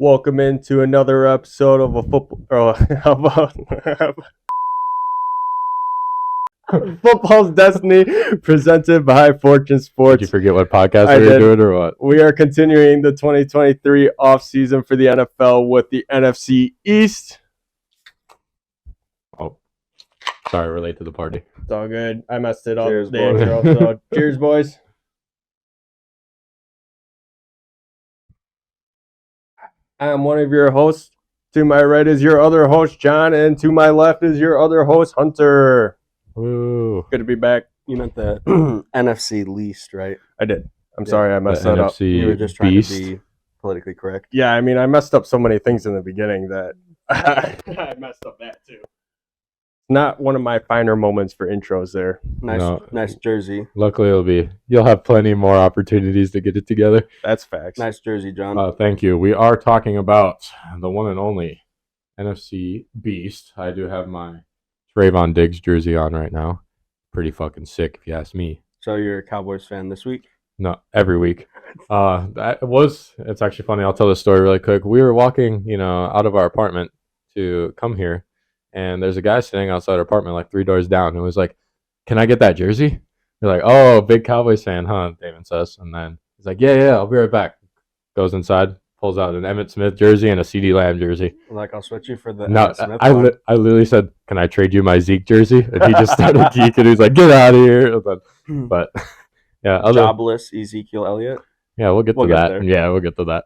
Welcome into another episode of a Football's Destiny, presented by Fortune Sports. Did you forget what podcast we were doing or what? We are continuing the 2023 offseason for the NFL with the NFC East. Oh, sorry, we're late to the party. It's all good. I messed it up. Cheers, the boys. intro, so cheers, boys. I'm one of your hosts. To my right is your other host, John, and to my left is your other host, Hunter. Woo. Good to be back. You meant the NFC least, right? I did. I'm sorry I messed The that up. NFC You were just trying Beast. to be politically correct. Yeah, I mean, I messed up so many things in the beginning that I messed up that too. Not one of my finer moments for intros there. Nice jersey. Luckily, you'll have plenty more opportunities to get it together. That's facts. Nice jersey, John. Thank you. We are talking about the one and only NFC Beast. I do have my Trayvon Diggs jersey on right now. Pretty fucking sick, if you ask me. So you're a Cowboys fan this week? No, every week. It's actually funny. I'll tell this story really quick. We were walking, out of our apartment to come here, and there's a guy sitting outside our apartment, like 3 doors down, and was like, "Can I get that jersey?" We're like, "Oh, big Cowboys fan, huh?" Damon says, and then he's like, "Yeah, I'll be right back." Goes inside, pulls out an Emmitt Smith jersey and a CeeDee Lamb jersey. Like, I'll switch you for the No, Emmitt Smith I one. literally said, "Can I trade you my Zeke jersey?" And he just started geeking. He's like, "Get out of here!" But yeah, Jobless Ezekiel Elliott. yeah, we'll get to We'll get that. there. Yeah, we'll get to that.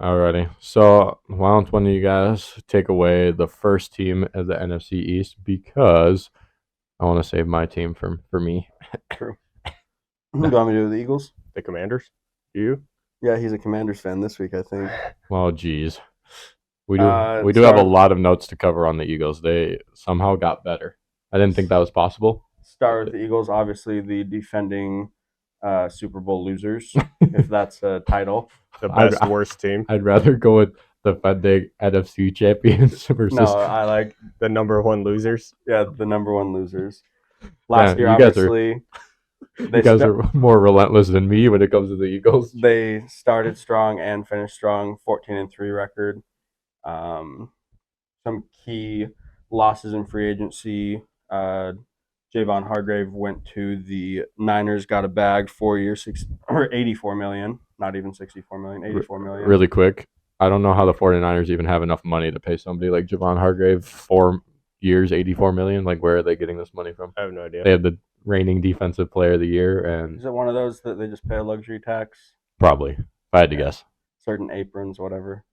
Alrighty. So why don't one of you guys take away the first team of the NFC East, because I want to save my team for me. True. Who do you want me to do, the Eagles? The Commanders? You? Yeah, he's a Commanders fan this week, I think. Well, geez, we do have a lot of notes to cover on the Eagles. They somehow got better. I didn't think that was possible. Start with the Eagles, obviously the defending Super Bowl losers, if that's a title. The best, worst team. I'd rather go with the defending NFC champions versus. No, I like, The number one losers. yeah, the number one losers. Last year, you guys are- obviously, You guys are more relentless than me when it comes to the Eagles. they started strong and finished strong, 14-3 record. Some key losses in free agency. Javon Hargrave went to the Niners, got a bag, 4 years, $84 million. Not even $64 million, $84 million. Really quick, I don't know how the 49ers even have enough money to pay somebody like Javon Hargrave 4 years, $84 million. Like, where are they getting this money from? I have no idea. They have the reigning defensive player of the year, and Is it one of those that they just pay a luxury tax? probably, if I had to guess. Certain aprons, whatever.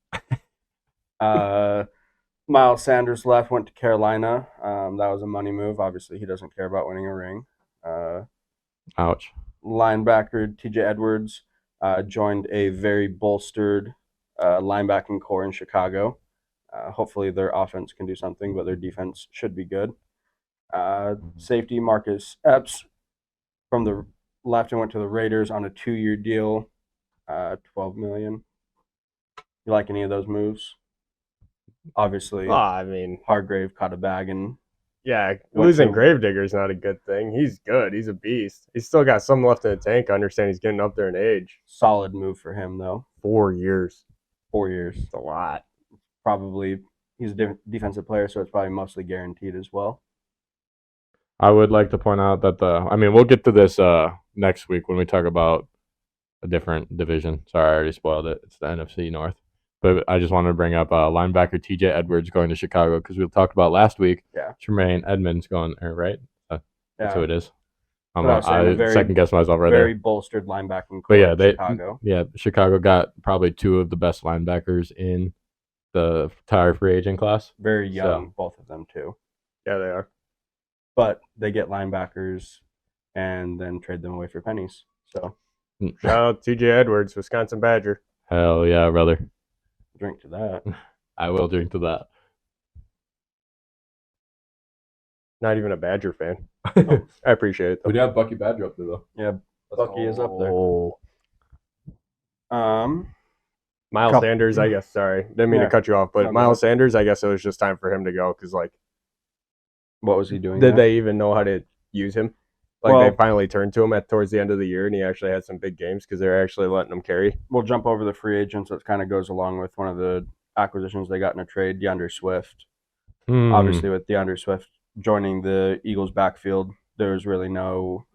Miles Sanders left, went to Carolina. That was a money move. Obviously, he doesn't care about winning a ring. Ouch. Linebacker TJ Edwards joined a very bolstered linebacking core in Chicago. Hopefully their offense can do something, but their defense should be good. Safety Marcus Epps from the left and went to the Raiders on a 2-year deal, $12 million. You like any of those moves? Obviously, I mean, Hargrave caught a bag and yeah, Went losing to- Gravedigger is not a good thing. He's good. He's a beast. He's still got some left in the tank. I understand he's getting up there in age. solid move for him though. 4 years. 4 years. It's a lot. Probably he's a defensive player, so it's probably mostly guaranteed as well. I would like to point out that we'll get to this next week when we talk about a different division. Sorry, I already spoiled it. It's the NFC North. But I just wanted to bring up linebacker TJ Edwards going to Chicago, because we talked about last week. Yeah. Tremaine Edmonds going, right? That's who it is. But I was saying, a I very- second guessed myself right Very there. bolstered linebacking But core yeah, in Chicago. Chicago got probably 2 of the best linebackers in the entire free agent class. Very young, both of them too. Yeah, they are. But they get linebackers and then trade them away for pennies. So Shout out TJ Edwards, Wisconsin Badger. Hell yeah, brother. drink to that. I will drink to that. Not even a Badger fan. I appreciate it, though. We do have Bucky Badger up there, though. Yeah, Bucky is up there. Oh. Um, Miles Couple- Sanders, I guess. Sorry. Didn't mean Yeah. to cut you off, but No, go Miles Sanders, I guess it was just time for him to go because, like, what was he doing? did there? they even know how to use him? Like Well- they finally turned to him towards the end of the year, and he actually had some big games because they're actually letting him carry. We'll jump over the free agents. That kind of goes along with one of the acquisitions they got in a trade, DeAndre Swift. Obviously, with DeAndre Swift joining the Eagles' backfield, there's really no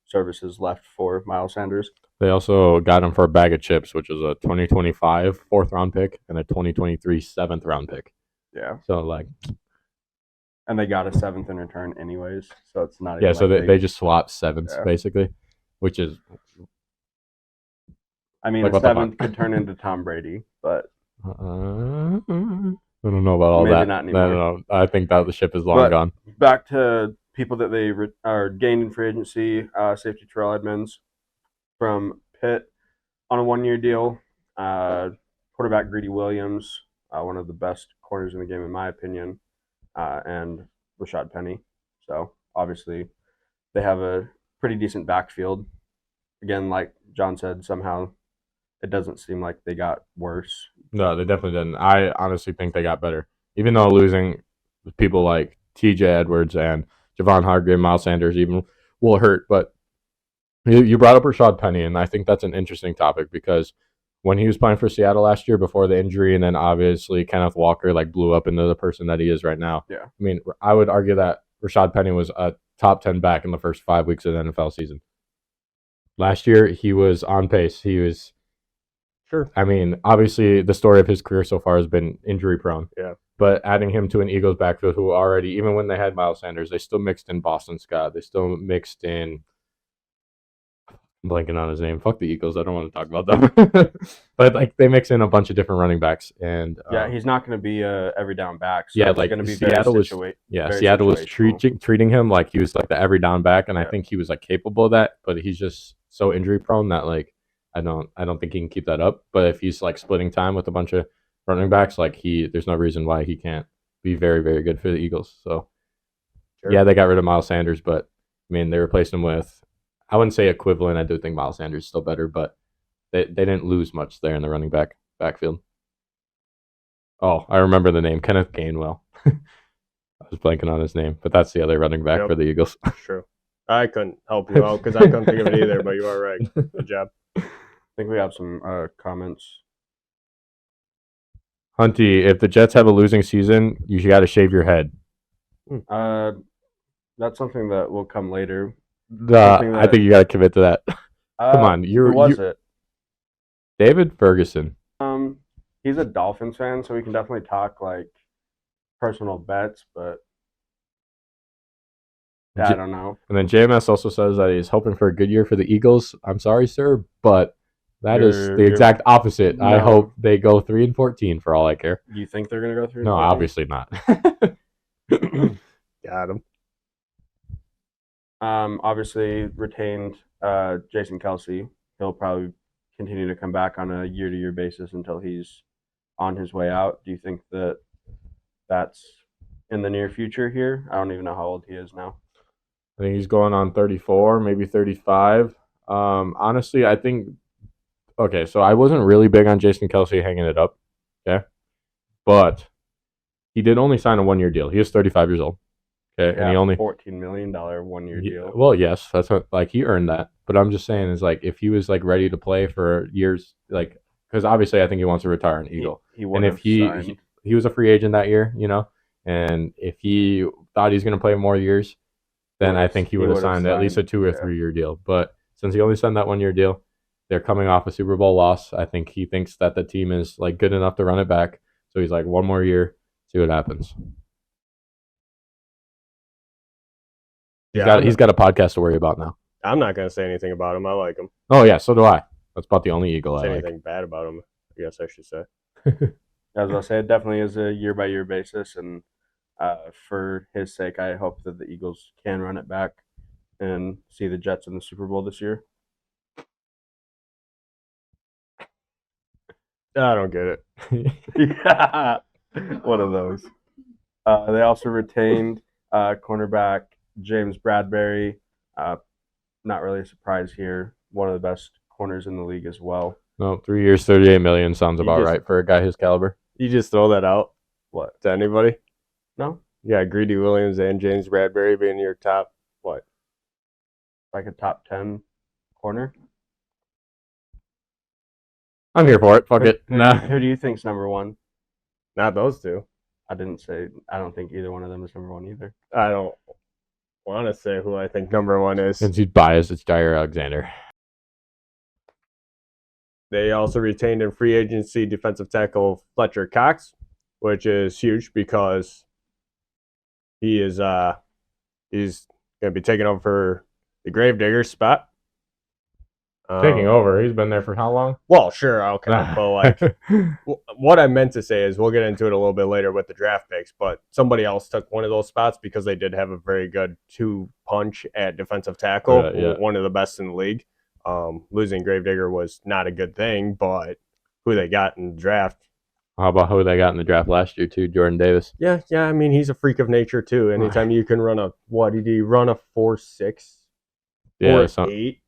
services left for Miles Sanders. They also got him for a bag of chips, which is a 2025 4th-round pick and a 2023 7th-round pick. Yeah. So, like... And they got a 7th in return anyways, so it's not Yeah, even so like they just swapped 7s, Yeah. basically, which is... I mean, Like, a what the 7th fuck? could turn into Tom Brady, but I don't know about all Maybe that. not anymore. No. I think that the ship is long But- gone. back to people that they are gained in free agency. Safety Terrell Edmonds from Pitt on a 1-year deal. Quarterback Greedy Williams, one of the best corners in the game in my opinion, and Rashad Penny. So obviously they have a pretty decent backfield. Again, like John said, somehow it doesn't seem like they got worse. No, they definitely didn't. I honestly think they got better. Even though losing people like TJ Edwards and Javon Hargrave, Miles Sanders even will hurt. But you brought up Rashad Penny, and I think that's an interesting topic because when he was playing for Seattle last year before the injury, and then obviously Kenneth Walker like blew up into the person that he is right now. Yeah. I mean, I would argue that Rashad Penny was a top 10 back in the first 5 weeks of the NFL season. Last year, he was on pace. He was... Sure. I mean, obviously, the story of his career so far has been injury prone. Yeah. But adding him to an Eagles backfield who already, even when they had Miles Sanders, they still mixed in Boston Scott. They still mixed in... I'm blanking on his name. Fuck the Eagles. I don't want to talk about them. But like they mix in a bunch of different running backs. And Yeah, he's not going to be a every down back. So Yeah, it's like, going to be Seattle was- very Seattle was situational. treating him like he was like the every down back, and I Yeah. think he was like capable of that. But he's just so injury prone that like I don't think he can keep that up. But if he's like splitting time with a bunch of running backs, like there's no reason why he can't be very, very good for the Eagles. So Sure. yeah, they got rid of Miles Sanders, but I mean they replaced him with, I wouldn't say equivalent. I do think Miles Sanders is still better, but they didn't lose much there in the running backfield. Oh, I remember the name, Kenneth Gainwell. I was blanking on his name, but that's the other running back Yep. for the Eagles. True. I couldn't help you out because I couldn't think of it either, but you are right. Good job. I think we have some comments. Hunty, if the Jets have a losing season, you got to shave your head. That's something that will come later. I think you got to commit to that. Come on, Who was it? David Ferguson. He's a Dolphins fan, so we can definitely talk like personal bets, but yeah, I don't know. And then JMS also says that he's hoping for a good year for the Eagles. I'm sorry, sir, but that is the You're- exact opposite. I No. hope they go 3-14 for all I care. Do you think they're gonna go through? No, 14? obviously not. Got him. Obviously retained Jason Kelsey. He'll probably continue to come back on a year-to-year basis until he's on his way out. Do you think that that's in the near future here? I don't even know how old he is now. I think he's going on 34, maybe 35. Honestly, I think... Okay, so I wasn't really big on Jason Kelsey hanging it up, okay? But he did only sign a 1-year deal. He is 35 years old, okay? Yeah, And he only... $14 million 1-year deal. Well, yes, that's what, like, he earned that. But I'm just saying is, like, if he was, like, ready to play for years, like... Because obviously I think he wants to retire an Eagle. He And would if have he signed. was a free agent that year, you know, and if he thought he's going to play more years, then I think he would have signed at least a 2 or 3 year deal. But since he only signed that 1-year deal, they're coming off a Super Bowl loss. I think he thinks that the team is like good enough to run it back. So he's like, 1 more year, see what happens. He's got a podcast to worry about now. I'm not going to say anything about him. I like him. Oh yeah, so do I. That's about the only Eagle Say I like. anything bad about him, I guess I should say. As I say, it definitely is a year-by-year basis, and for his sake, I hope that the Eagles can run it back and see the Jets in the Super Bowl this year. I don't get it. Yeah, one of those. They also retained cornerback James Bradbury. Not really a surprise here. One of the best corners in the league as well. No, 3 years, $38 million sounds about just- right for a guy his caliber. You just throw that out What? to anybody? No? Yeah, Greedy Williams and James Bradbury being your top, what, Like a top 10 corner. I'm here for it. Fuck it. Who, Nah. who do you think's number one? Not those two. I don't think either one of them is number one either. I don't want to say who I think number one is. Since he's biased, it's Jair Alexander. They also retained in free agency defensive tackle Fletcher Cox, which is huge because he's going to be taking over for the Gravedigger spot. Taking over. He's been there for how long? Well, sure, okay, but like what I meant to say is we'll get into it a little bit later with the draft picks, but somebody else took one of those spots because they did have a very good 2-punch at defensive tackle, one of the best in the league. Losing Gravedigger was not a good thing, but who they got in the draft. How about who they got in the draft last year too? Jordan Davis. Yeah. I mean, he's a freak of nature too. Anytime you can run what did he run a 4.6? Yeah, 4.8?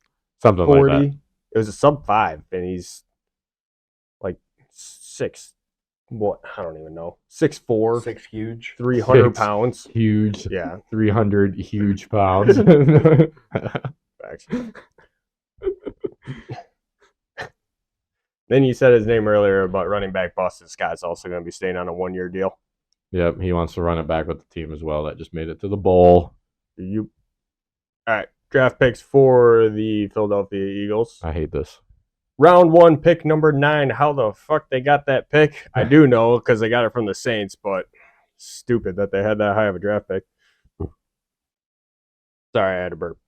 Something 40. like that. It was a sub-5, and he's like 6. What? I don't even know. 6'4", 6 huge, 300 pounds. Huge. Yeah, 300 huge pounds. Facts. Then you said his name earlier about running back Boston Scott's also going to be staying on a 1-year deal. Yep, he wants to run it back with the team as well. That just made it to the bowl. All right. Draft picks for the Philadelphia Eagles. I hate this. Round 1, pick number 9. How the fuck they got that pick? I do know because they got it from the Saints, but stupid that they had that high of a draft pick. Sorry, I had a burp.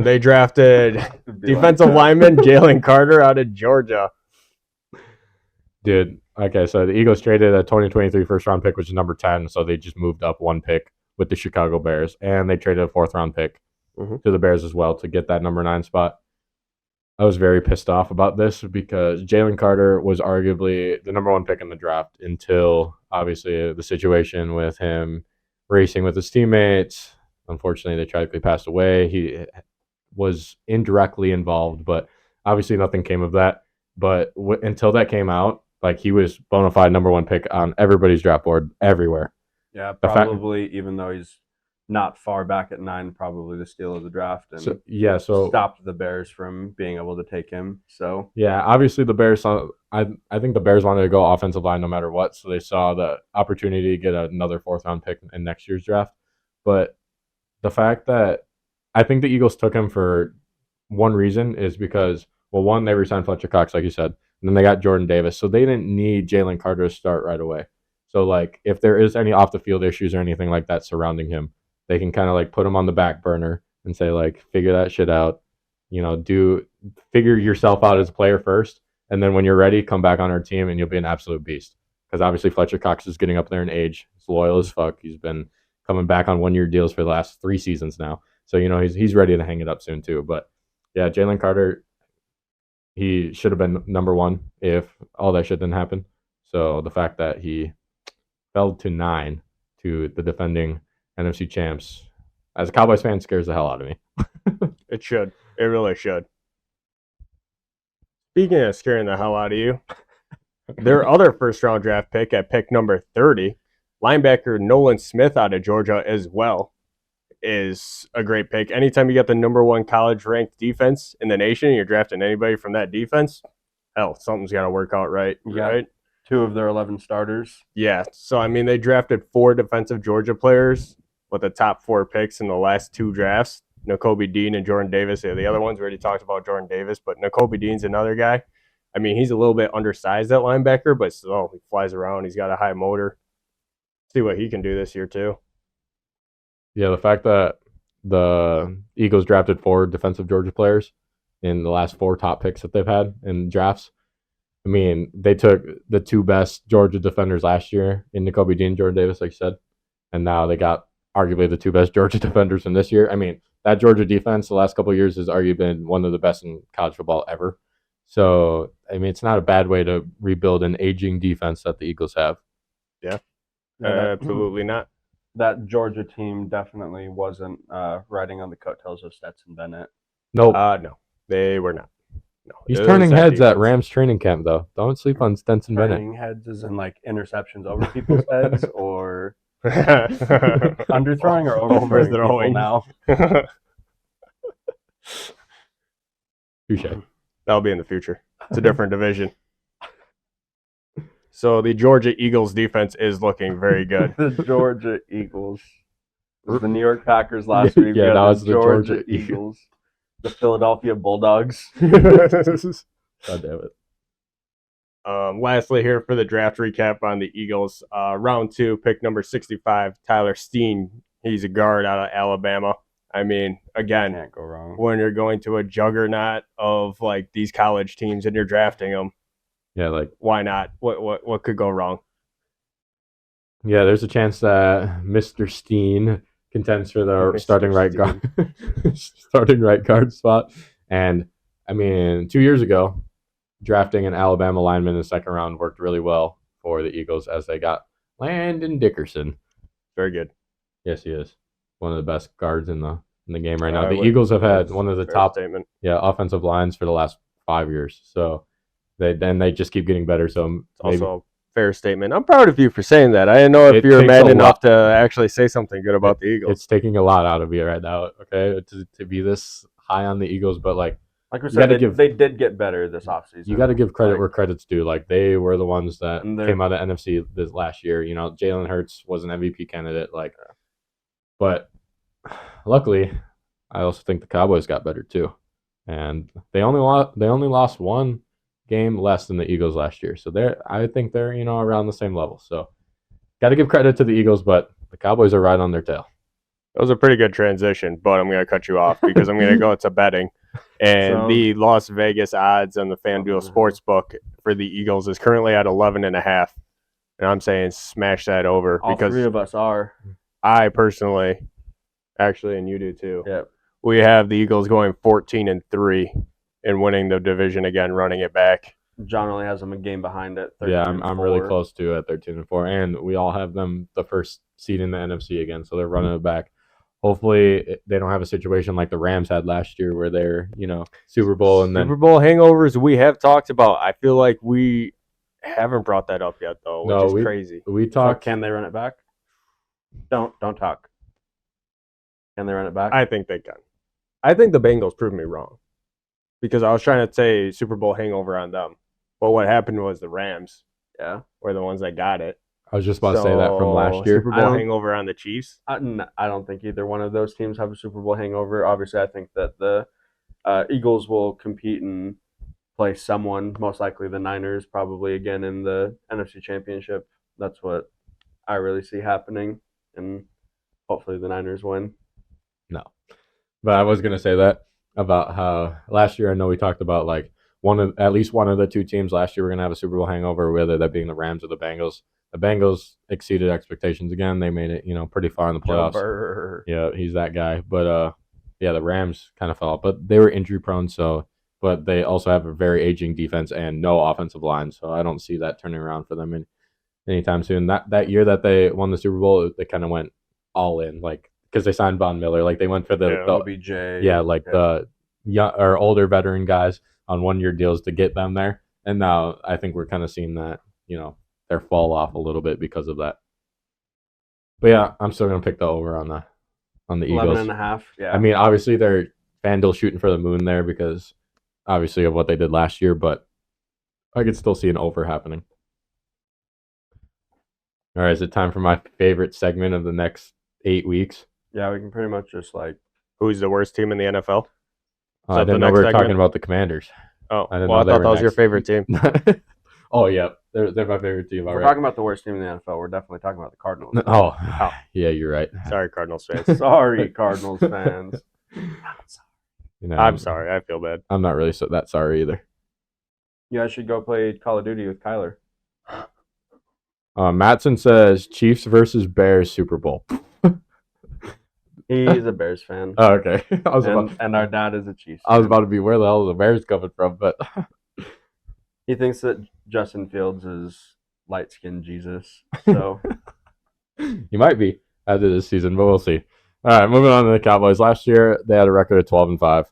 They drafted defensive lineman Jalen Carter out of Georgia. Dude, okay, so the Eagles traded a 2023 first-round pick, which is number 10, so they just moved up 1 pick with the Chicago Bears, and they traded a 4th-round pick to the Bears as well to get that number 9 spot. I was very pissed off about this because Jalen Carter was arguably the number 1 pick in the draft until, obviously, the situation with him racing with his teammates. Unfortunately, they tragically passed away. He was indirectly involved, but obviously nothing came of that. But until that came out, like, he was bona fide number 1 pick on everybody's draft board everywhere. Yeah, probably, even though he's not far back at 9, probably the steal of the draft, and so stopped the Bears from being able to take him. So yeah, obviously the Bears. I think the Bears wanted to go offensive line no matter what, so they saw the opportunity to get another 4th-round pick in next year's draft. But the fact that I think the Eagles took him for one reason is because, well, one, they re-signed Fletcher Cox, like you said, and then they got Jordan Davis, so they didn't need Jalen Carter to start right away. So, like, if there is any off-the-field issues or anything like that surrounding him, they can kind of like put him on the back burner and say, like, figure that shit out. Figure yourself out as a player first. And then when you're ready, come back on our team and you'll be an absolute beast. Because obviously Fletcher Cox is getting up there in age. He's loyal as fuck. He's been coming back on 1-year deals for the last 3 seasons now. So, he's ready to hang it up soon too. But yeah, Jalen Carter, he should have been number 1 if all that shit didn't happen. So the fact that he fell to 9 to the defending NFC champs, as a Cowboys fan, scares the hell out of me. It should. It really should. Speaking of scaring the hell out of you, their other first-round draft pick at pick number 30, linebacker Nolan Smith out of Georgia as well, is a great pick. Anytime you get the number 1 college-ranked defense in the nation and you're drafting anybody from that defense, hell, something's got to work out right. Right? 2 of their 11 starters. Yeah. So, I mean, they drafted 4 defensive Georgia players with the top 4 picks in the last 2 drafts. Nakobe Dean and Jordan Davis. The other ones we already talked about Jordan Davis, but Nakobe Dean's another guy. I mean, he's a little bit undersized at linebacker, but still, he flies around. He's got a high motor. See what he can do this year, too. Yeah, the fact that the Eagles drafted 4 defensive Georgia players in the last 4 top picks that they've had in drafts. I mean, they took the 2 best Georgia defenders last year in Nakobe Dean and Jordan Davis, like you said, and now they got arguably the 2 best Georgia defenders in this year. I mean, that Georgia defense the last couple of years has arguably been one of the best in college football ever. So, I mean, it's not a bad way to rebuild an aging defense that the Eagles have. Yeah, absolutely not. That Georgia team definitely wasn't riding on the coattails of Stetson Bennett. Nope. No, they were not. No, he's turning heads at Rams training camp, though. Don't sleep on Stetson Bennett. Turning heads is in, like, interceptions over people's heads, or underthrowing or overthrowing people now. Touche. That'll be in the future. It's a different division. So the Georgia Eagles defense is looking very good. The Georgia Eagles. It was the New York Packers last week. Yeah, We that got was the Georgia Eagles. The Philadelphia Bulldogs. God damn it. Lastly, here for the draft recap on the Eagles. Round 2, pick number 65, Tyler Steen. He's a guard out of Alabama. I mean, again, Can't go wrong. when you're going to a juggernaut of like these college teams and you're drafting them, Yeah, like why not? What could go wrong? yeah, there's a chance that Mr. Steen contends for the Mr. starting right guard starting right guard spot. And I mean, 2 years ago, drafting an Alabama lineman in the second round worked really well for the Eagles as they got Landon Dickerson. Very good. Yes, he is one of the best guards in the game right now. I The would- Eagles have had that's one of the fair top statement. offensive lines for the last 5 years. So they just keep getting better. So It's maybe also a fair statement. I'm proud of you for saying that. I didn't know if It you're takes mad a enough lot. to actually say something good about the Eagles. it's taking a lot out of you right now. Okay, to be this high on the Eagles, but like Like we You gotta said, give- they did get better this offseason. you got to give credit Like, where credit's due. Like they were the ones that And they're- came out of NFC this last year. You know, Jalen Hurts was an MVP candidate. Like, but luckily, I also think the Cowboys got better too, and they only lost one game less than the Eagles last year. So I think they're around the same level. So got to give credit to the Eagles, but the Cowboys are right on their tail. That was a pretty good transition, but I'm going to cut you off because I'm going to go to betting. And So- the Las Vegas odds on the FanDuel Sportsbook for the Eagles is currently at 11.5. And I'm saying smash that over all because three of us are. I personally, actually, and you do too, Yep. we have the Eagles going 14-3 and winning the division again, running it back. John only has them a game behind it. Yeah, I'm really 13-4. close to at 13-4, and we all have them the first seed in the NFC again, so they're running it back. Hopefully, they don't have a situation like the Rams had last year, where they're Super Bowl and then Super Bowl hangovers we have talked about. I feel like we haven't brought that up yet, though, which No, is we- crazy. we So talked. can they run it back? Don't talk. Can they run it back? I think they can. I think the Bengals proved me wrong because I was trying to say Super Bowl hangover on them. But what happened was the Rams yeah. were the ones that got it. I was just about to say that from last year. Super I Bowl don't- hangover on the Chiefs. I don't think either one of those teams have a Super Bowl hangover. Obviously, I think that the Eagles will compete and play someone, most likely the Niners, probably again in the NFC Championship. That's what I really see happening, and hopefully the Niners win. No, but I was gonna say that about how last year I know we talked about like at least one of the two teams last year were gonna have a Super Bowl hangover, whether that being the Rams or the Bengals. The Bengals exceeded expectations again. They made it, pretty far in the Joe playoffs. Burr. Yeah, he's that guy. But yeah, the Rams kind of fell off, but they were injury prone. So, but they also have a very aging defense and no offensive line. So I don't see that turning around for them anytime soon. That year that they won the Super Bowl, they kind of went all in, like because they signed Von Miller. Like they went for the OBJ. the young or older veteran guys on 1-year deals to get them there. And now I think we're kind of seeing that, their fall off a little bit because of that. But yeah, I'm still gonna pick the over on the 11 Eagles. and a half. Yeah. I mean, obviously they're FanDuel shooting for the moon there because obviously of what they did last year, but I could still see an over happening. All right, is it time for my favorite segment of the next 8 weeks? yeah, we can pretty much just like Who's the worst team in the NFL? I that the didn't know next we were segment? talking about the Commanders. Oh, I didn't well, know I they thought were that was your next. favorite team. Oh yeah, they're my favorite team. if All we're right. talking about the worst team in the NFL. We're definitely talking about the Cardinals. Oh, yeah, you're right. Sorry, Cardinals fans. Sorry, Cardinals fans. I'm sorry. I feel bad. I'm not really that sorry either. You guys should go play Call of Duty with Kyler. Matson says Chiefs versus Bears Super Bowl. He's a Bears fan. Oh, okay. And our dad is a Chiefs I was fan. about to be where the hell are the Bears coming from, but He thinks that Justin Fields is light-skinned Jesus. So he might be after this season, but we'll see. All right, moving on to the Cowboys. Last year they had a record of 12-5,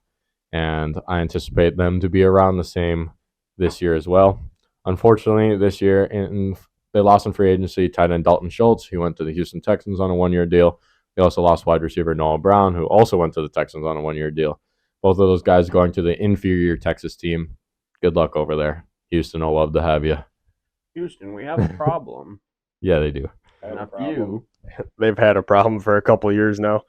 and I anticipate them to be around the same this year as well. Unfortunately, this year they lost in free agency tight end Dalton Schultz, who went to the Houston Texans on a 1-year deal. They also lost wide receiver Noah Brown, who also went to the Texans on a 1-year deal. both of those guys going to the inferior Texas team. Good luck over there. Houston will love to have you. Houston, we have a problem. Yeah, they do. And a few. They've had a problem for a couple of years now.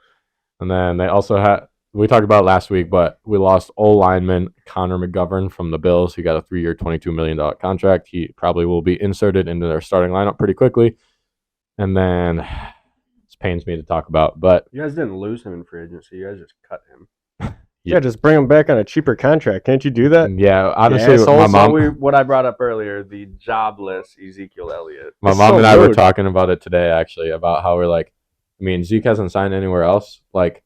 And then they also had, we talked about it last week, but we lost O-lineman Connor McGovern from the Bills. He got a 3-year, $22 million contract. He probably will be inserted into their starting lineup pretty quickly. And then, this pains me to talk about, but You guys didn't lose him in free agency. You guys just cut him. Yeah, just bring him back on a cheaper contract. Can't you do that? yeah, honestly, asshole. my mom, What I brought up earlier, the jobless Ezekiel Elliott. my It's mom so and I were rude. talking about it today, actually, about how we're like, I mean, Zeke hasn't signed anywhere else. Like,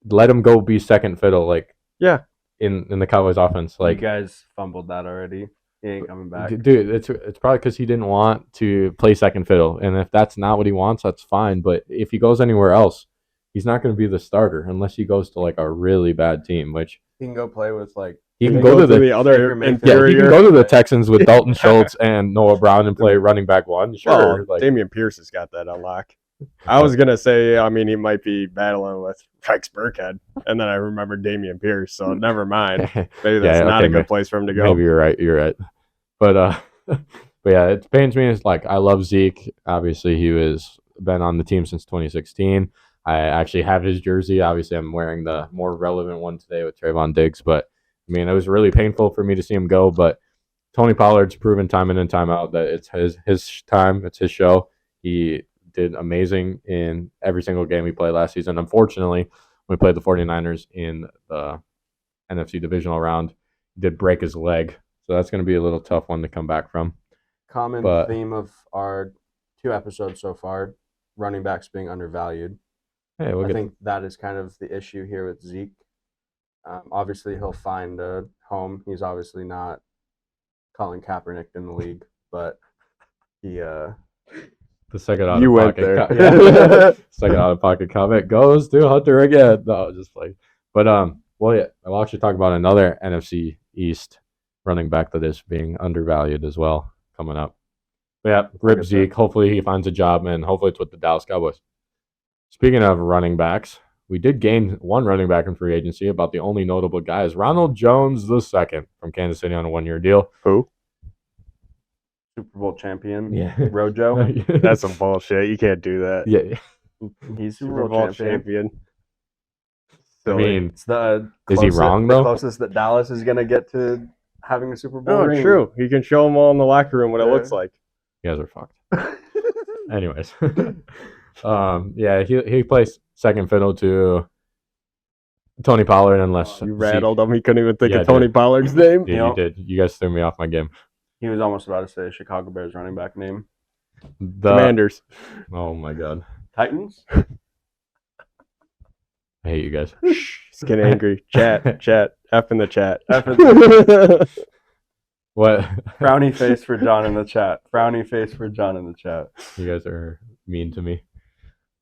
let him go be second fiddle, like, Yeah. in the Cowboys offense. You Like, guys fumbled that already. He ain't coming back. dude, it's probably because he didn't want to play second fiddle, and if that's not what he wants, that's fine. But if he goes anywhere else, he's not going to be the starter unless he goes to like a really bad team. Which He can go play with like he can They go to the other Baker Mayfield. yeah, inferior. he can go to the Texans with Dalton Schultz and Noah Brown and play running back one. Sure, Well, like Damian Pierce has got that on lock. I was gonna say, I mean, he might be battling with Rex Burkhead, and then I remember Damian Pierce, so never mind. Maybe that's not okay, a good place for him to go. maybe you're right. You're right. But but yeah, it pains me. It's like I love Zeke. Obviously, he was been on the team since 2016. I actually have his jersey. Obviously, I'm wearing the more relevant one today with Trayvon Diggs. But I mean, it was really painful for me to see him go. But Tony Pollard's proven time in and time out that it's his time. It's his show. He did amazing in every single game he played last season. Unfortunately, when we played the 49ers in the NFC divisional round, he did break his leg. So that's going to be a little tough one to come back from. common But- theme of our 2 episodes so far, running backs being undervalued. Hey, we'll I get think that is kind of the issue here with Zeke. Obviously, he'll find a home. He's obviously not Colin Kaepernick in the league, but he the second out You of went pocket. there. Second out of pocket comment goes to Hunter again. No, just like, but well, yeah, I'll actually talk about another NFC East running back that is being undervalued as well coming up. But yeah, rip at Zeke. Hopefully he finds a job, and hopefully it's with the Dallas Cowboys. Speaking of running backs, we did gain one running back in free agency. About the only notable guy is Ronald Jones II from Kansas City on a 1-year deal. Who? Super Bowl champion, Yeah, Rojo. That's some bullshit. You can't do that. yeah. He's Super Super Bowl Bowl champion. champion. I Silly. mean, It's the Is he wrong, though? The closest that Dallas is gonna get to having a Super Bowl No, ring. true. He can show them all in the locker room what it Yeah. looks like. you guys are fucked. Anyways, yeah, he plays second fiddle to Tony Pollard unless You rattled him. He couldn't even think of Tony dude. Pollard's name. Yeah, you did. You guys threw me off my game. He was almost about to say Chicago Bears running back name. Commanders. Oh my god, Titans. I hate you guys. He's getting angry. Chat. F in the chat. F in What? Frowny face for John in the chat. Frowny face for John in the chat. You guys are mean to me.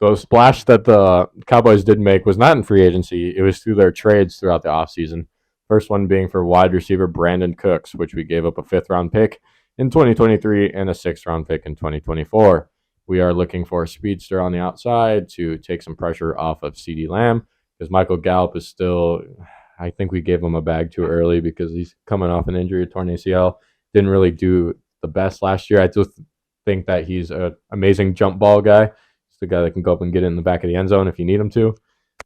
The splash that the Cowboys did make was not in free agency. It was through their trades throughout the offseason. First one being for wide receiver Brandon Cooks, which we gave up a 5th-round pick in 2023 and a 6th-round pick in 2024. We are looking for a speedster on the outside to take some pressure off of CeeDee Lamb because Michael Gallup is still, I think we gave him a bag too early because he's coming off an injury, torn ACL. Didn't really do the best last year. I just think that he's an amazing jump ball guy. He's the guy that can go up and get it in the back of the end zone if you need him to.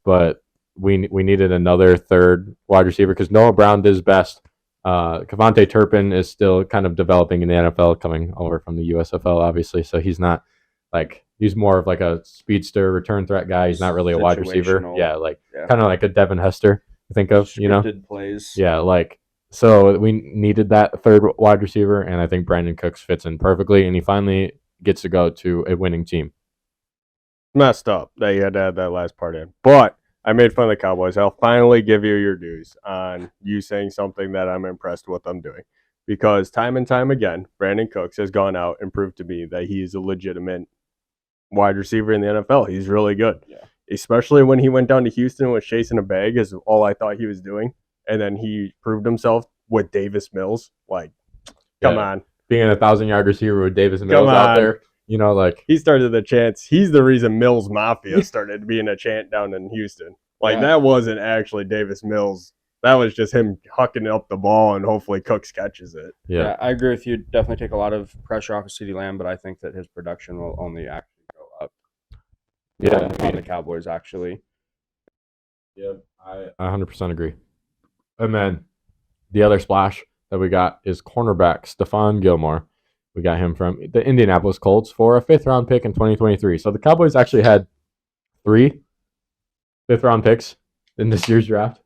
But we needed another third wide receiver because Noah Brown did his best. Kevontae Turpin is still kind of developing in the NFL, coming over from the USFL, obviously. So he's not like, he's more of like a speedster return threat guy. He's not really a wide receiver. Situational. Yeah, like Yeah. kind of like a Devin Hester, I think of, you know? Scripted plays. Yeah, like, so we needed that third wide receiver, and I think Brandon Cooks fits in perfectly, and he finally gets to go to a winning team. Messed up that you had to add that last part in. But I made fun of the Cowboys. I'll finally give you your dues on you saying something that I'm impressed with them doing. Because time and time again, Brandon Cooks has gone out and proved to me that he is a legitimate wide receiver in the NFL. He's really good. Yeah. Especially when he went down to Houston and was chasing a bag is all I thought he was doing. And then he proved himself with Davis Mills. Like, come Yeah. on. Being a 1,000-yard receiver with Davis Mills Come out on. there, you know, like, He started the chants. He's the reason Mills Mafia started being a chant down in Houston. Like, Yeah. that wasn't actually Davis Mills That was just him hucking up the ball, and hopefully Cooks catches it. Yeah. I agree with you. Definitely take a lot of pressure off of CeeDee Lamb, but I think that his production will only actually go up. Yeah. On the Cowboys, actually. Yeah, I 100% agree. And then the other splash that we got is cornerback Stephon Gilmore. We got him from the Indianapolis Colts for a 5th-round pick in 2023. So the Cowboys actually had 3 5th-round picks in this year's draft,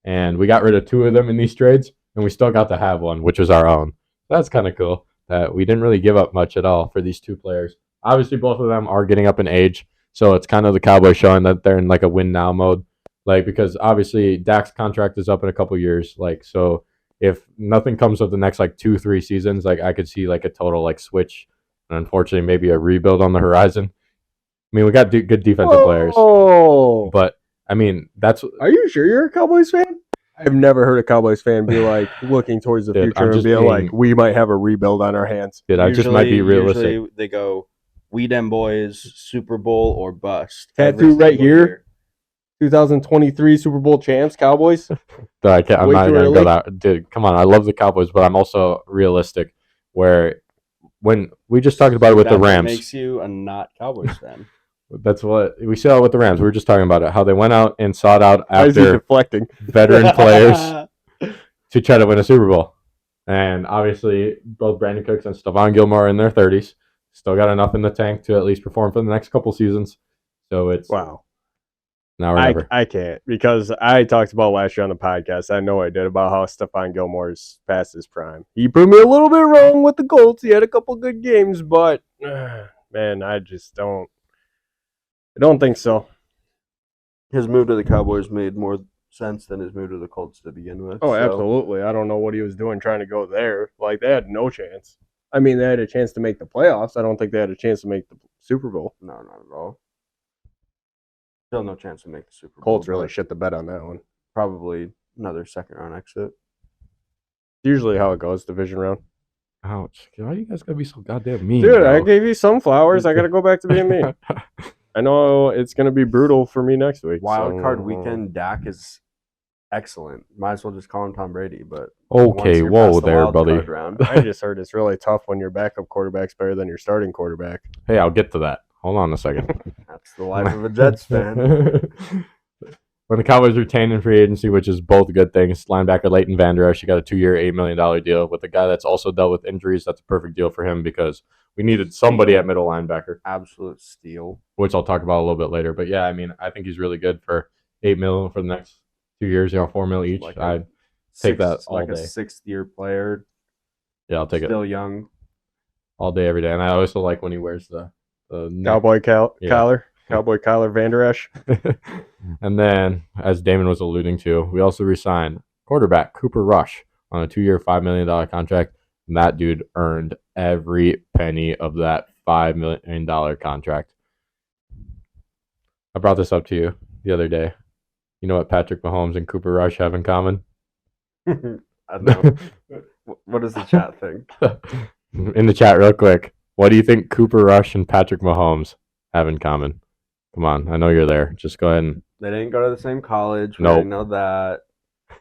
and we got rid of 2 of them in these trades, and we still got to have one, which was our own. That's kind of cool that we didn't really give up much at all for these 2 players. Obviously, both of them are getting up in age, so it's kind of the Cowboys showing that they're in like a win now mode. Like, because obviously Dak's contract is up in a couple years. Like, so if nothing comes of the next like 2-3 seasons, like I could see like a total like switch, and unfortunately maybe a rebuild on the horizon. I mean, we got good defensive players, Oh, but I mean that's. Are you sure you're a Cowboys fan? I've never heard a Cowboys fan be like looking towards the Dude, future I'm and just be being- like, we might have a rebuild on our hands. Dude, I just might be realistic. Usually they go, "We dem boys, Super Bowl or bust." Tattoo every right single here. year. 2023 Super Bowl champs, Cowboys. I'm not Way too gonna early? go that. Dude, come on! I love the Cowboys, but I'm also realistic. Where when we just talked about it with the That's what Rams, makes you a not Cowboys fan. that's what we saw with the Rams. We were just talking about it. How they went out and sought out Why is he after deflecting? veteran players to try to win a Super Bowl. And obviously, both Brandon Cooks and Stephon Gilmore are in their 30s. Still got enough in the tank to at least perform for the next couple seasons. So it's Wow. now or never. I can't, because I talked about last year on the podcast. I know I did, about how Stephon Gilmore's past his prime. He proved me a little bit wrong with the Colts. He had a couple good games, but man, I just don't. I don't think so. His move to the Cowboys made more sense than his move to the Colts to begin with. Oh, so- absolutely. I don't know what he was doing trying to go there. Like, they had no chance. I mean, they had a chance to make the playoffs. I don't think they had a chance to make the Super Bowl. No, not at all. Still no chance to make the Super Bowl. Colts really but shit the bed on that one. Probably another 2nd-round exit. Usually how it goes, division round. Ouch. Why you guys gotta be so goddamn mean? Dude, bro? I gave you some flowers. I got to go back to being mean. I know it's going to be brutal for me next week. Wild so- card weekend, Dak is excellent. Might as well just call him Tom Brady. But Okay, once you're whoa past the there, wild buddy. card round, I just heard it's really tough when your backup quarterback's better than your starting quarterback. Hey, I'll get to that. Hold on a second. that's the life of a Jets fan. When the Cowboys retained in free agency, which is both good things, linebacker Leighton Vander Esch, he got a 2-year, $8 million deal with a guy that's also dealt with injuries. That's a perfect deal for him because we needed somebody at middle linebacker, Absolute steal. which I'll talk about a little bit later. But yeah, I mean, I think he's really good for $8 million for the next 2 years, $4 million each. Like I'd take that all like day. a 6th-year player, Yeah, I'll take it still young. all day, every day. And I also like when he wears the neck. Cowboy Yeah. collar. Cowboy collar Vander Esch. And then, as Damon was alluding to, we also re-signed quarterback Cooper Rush on a 2-year, $5 million contract. And that dude earned every penny of that $5 million contract. I brought this up to you the other day. You know what Patrick Mahomes and Cooper Rush have in common? I know. What does the chat think? In the chat, real quick. What do you think Cooper Rush and Patrick Mahomes have in common? Come on, I know you're there. Just go ahead and. They didn't go to the same college. We Nope. already know that.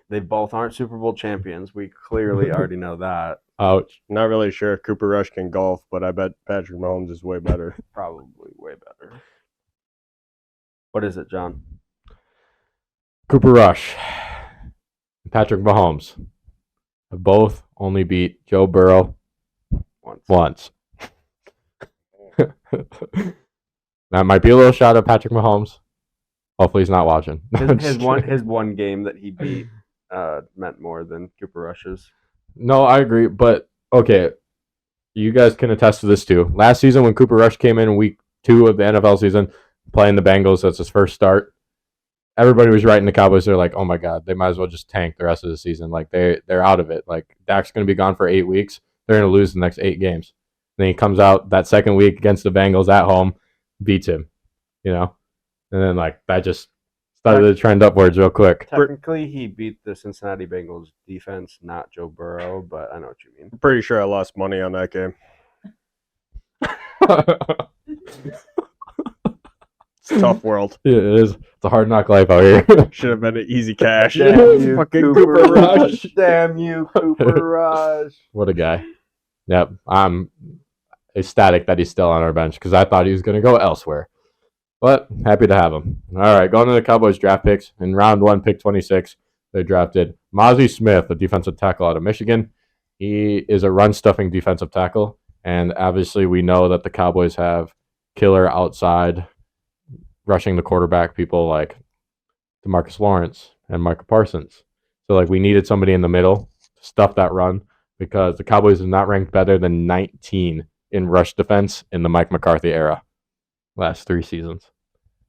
They both aren't Super Bowl champions. We clearly already know that. Ouch. Not really sure if Cooper Rush can golf, but I bet Patrick Mahomes is way better. Probably way better. What is it, John? Cooper Rush and Patrick Mahomes have both only beat Joe Burrow once. That might be a little shot at Patrick Mahomes. Hopefully he's not watching. His one game that he beat meant more than Cooper Rush's. No, I agree, but okay. You guys can attest to this too. Last season when Cooper Rush came in week 2 of the NFL season, playing the Bengals, that's his first start. Everybody was writing the Cowboys. They're like, oh my God, they might as well just tank the rest of the season. Like they're out of it. Like Dak's going to be gone for 8 weeks. They're going to lose the next 8 games. Then he comes out that second week against the Bengals at home, beats him, you know? And then like that just started to trend upwards real quick. Technically, he beat the Cincinnati Bengals defense, not Joe Burrow, but I know what you mean. I'm pretty sure I lost money on that game. It's a tough world. Yeah, it is. It's a hard knock life out here. Should have been an easy cash. Damn you, Fucking Cooper Cooper Rush. Rush. Damn you, Cooper Rush. What a guy. Yep. I'm ecstatic that he's still on our bench because I thought he was going to go elsewhere. But happy to have him. All right, going to the Cowboys draft picks. In round 1, pick 26, they drafted Mozzie Smith, a defensive tackle out of Michigan. He is a run-stuffing defensive tackle, and obviously we know that the Cowboys have killer outside rushing the quarterback people like DeMarcus Lawrence and Micah Parsons. So like we needed somebody in the middle to stuff that run because the Cowboys have not ranked better than 19 in rush defense in the Mike McCarthy era last 3 seasons.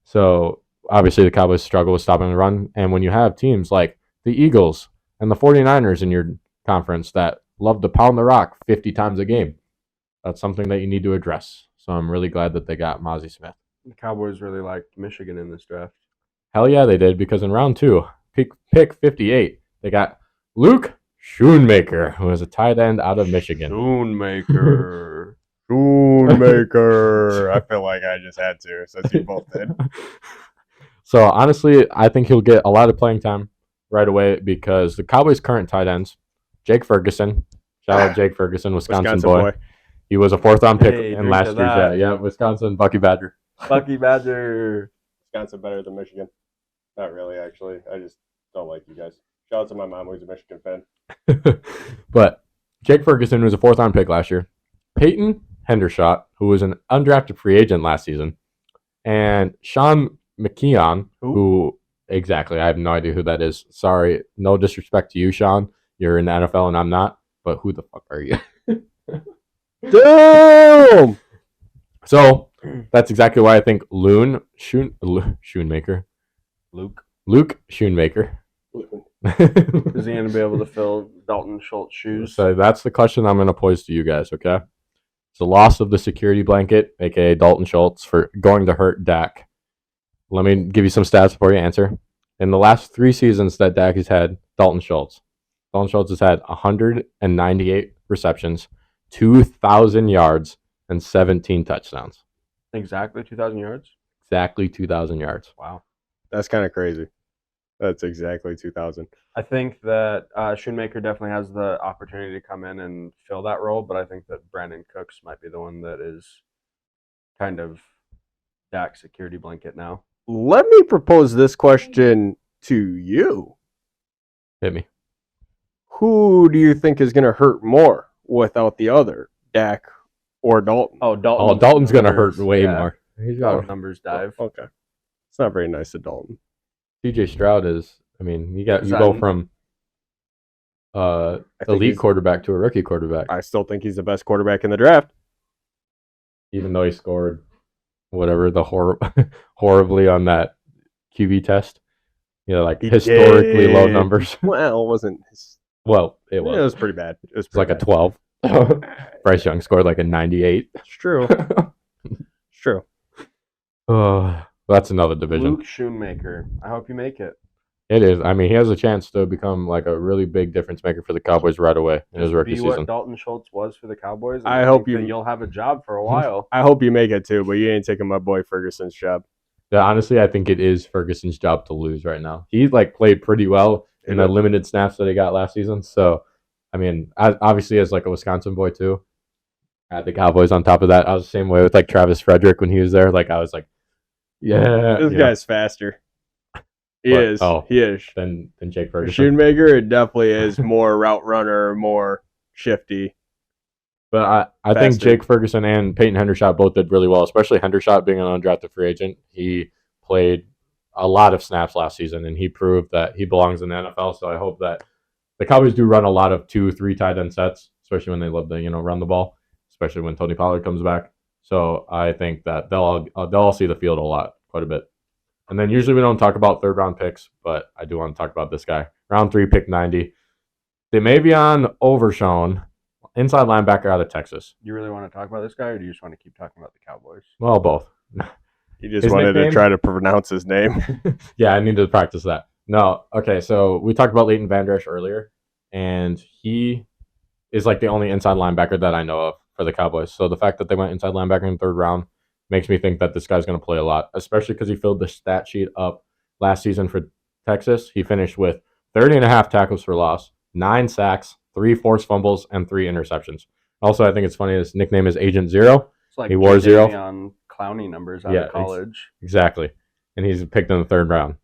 So obviously the Cowboys struggle with stopping the run, and when you have teams like the Eagles and the 49ers in your conference that love to pound the rock 50 times a game, that's something that you need to address. So I'm really glad that they got Mozzie Smith. The Cowboys really liked Michigan in this draft. Hell yeah, they did, because in round 2, pick 58, they got Luke Schoonmaker, who is a tight end out of Michigan. Schoonmaker. Schoonmaker. I feel like I just had to, since you both did. So honestly, I think he'll get a lot of playing time right away because the Cowboys' current tight ends, Jake Ferguson, shout out Jake Ferguson, Wisconsin boy. He was a 4th-round pick Hey, in drink last to year's that. yeah, Wisconsin Bucky Badger. Bucky Badger. Wisconsin better than Michigan. Not really, actually. I just don't like you guys. Shout out to my mom, who's a Michigan fan. But Jake Ferguson was a 4th-round pick last year. Peyton Hendershot, who was an undrafted free agent last season, and Sean McKeon, who exactly, I have no idea who that is. Sorry, no disrespect to you, Sean. You're in the NFL and I'm not, but who the fuck are you? Damn! So that's exactly why I think Schoonmaker, Luke. Luke Schoonmaker. Is he going to be able to fill Dalton Schultz's shoes? So that's the question I'm going to pose to you guys, okay? It's the loss of the security blanket, a.k.a. Dalton Schultz, for going to hurt Dak. Let me give you some stats before you answer. In the last 3 seasons that Dak has had, Dalton Schultz has had 198 receptions, 2,000 yards, and 17 touchdowns. Exactly 2,000 yards? Exactly 2,000 yards. Wow. That's kind of crazy. That's exactly 2,000. I think that Schoonmaker definitely has the opportunity to come in and fill that role, but I think that Brandon Cooks might be the one that is kind of Dak's security blanket now. Let me propose this question to you. Hit me. Who do you think is going to hurt more without the other, Dak or Dalton? Oh, Dalton. Oh, Dalton's going to hurt way more. He's got Dalton numbers dive. Okay. It's not very nice to Dalton. CJ Stroud is, I mean, you Is go that- from I think elite he's- quarterback to a rookie quarterback, I still think he's the best quarterback in the draft. even though he scored whatever the horribly on that QB test. You know, like He historically low did. numbers. Well, it wasn't. Well, it It was. was pretty bad. It was It's like a pretty 12. Bryce Young scored like a 98. bad. It's true. It's true. Oh, that's another division. Luke Schoonmaker. I hope you make it. It is. I mean, he has a chance to become like a really big difference maker for the Cowboys right away in his rookie Be what season. Dalton Schultz was for the Cowboys. and I hope think that you- you'll have a job for a while. I hope you make it too, but you ain't taking my boy Ferguson's job. Yeah, honestly, I think it is Ferguson's job to lose right now. He like played pretty well in the limited snaps that he got last season. So, I mean, obviously as like a Wisconsin boy too, at the Cowboys on top of that, I was the same way with like Travis Frederick when he was there. Like I was like, yeah, This you know, guy's faster. He But- is. oh. He is. than Jake For Ferguson. Schoonmaker, it definitely is more route runner, more shifty. But I think faster. Jake Ferguson and Peyton Hendershot both did really well, especially Hendershot being an undrafted free agent. He played a lot of snaps last season, and he proved that he belongs in the NFL. So I hope that the Cowboys do run a lot of 2-3 tight end sets, especially when they love to run the ball, especially when Tony Pollard comes back. So I think that they'll all see the field quite a bit. And then usually we don't talk about 3rd-round picks, but I do want to talk about this guy. Round 3, pick 90. Damevion Overshown, inside linebacker out of Texas. You really want to talk about this guy, or do you just want to keep talking about the Cowboys? Well, both. He just His wanted nickname? to try to pronounce his name. Yeah, I need to practice that. No, okay, so we talked about Leighton Van Der Esch earlier, and he is like the only inside linebacker that I know of for the Cowboys. So the fact that they went inside linebacker in the 3rd round makes me think that this guy's going to play a lot, especially because he filled the stat sheet up last season for Texas, he finished with 30.5 tackles for loss, 9 sacks, 3 forced fumbles, and 3 interceptions. Also, I think it's funny, his nickname is Agent Zero. It's like He wore 0 on Clowney numbers out Yeah, of college. Exactly. And he's picked in the 3rd round.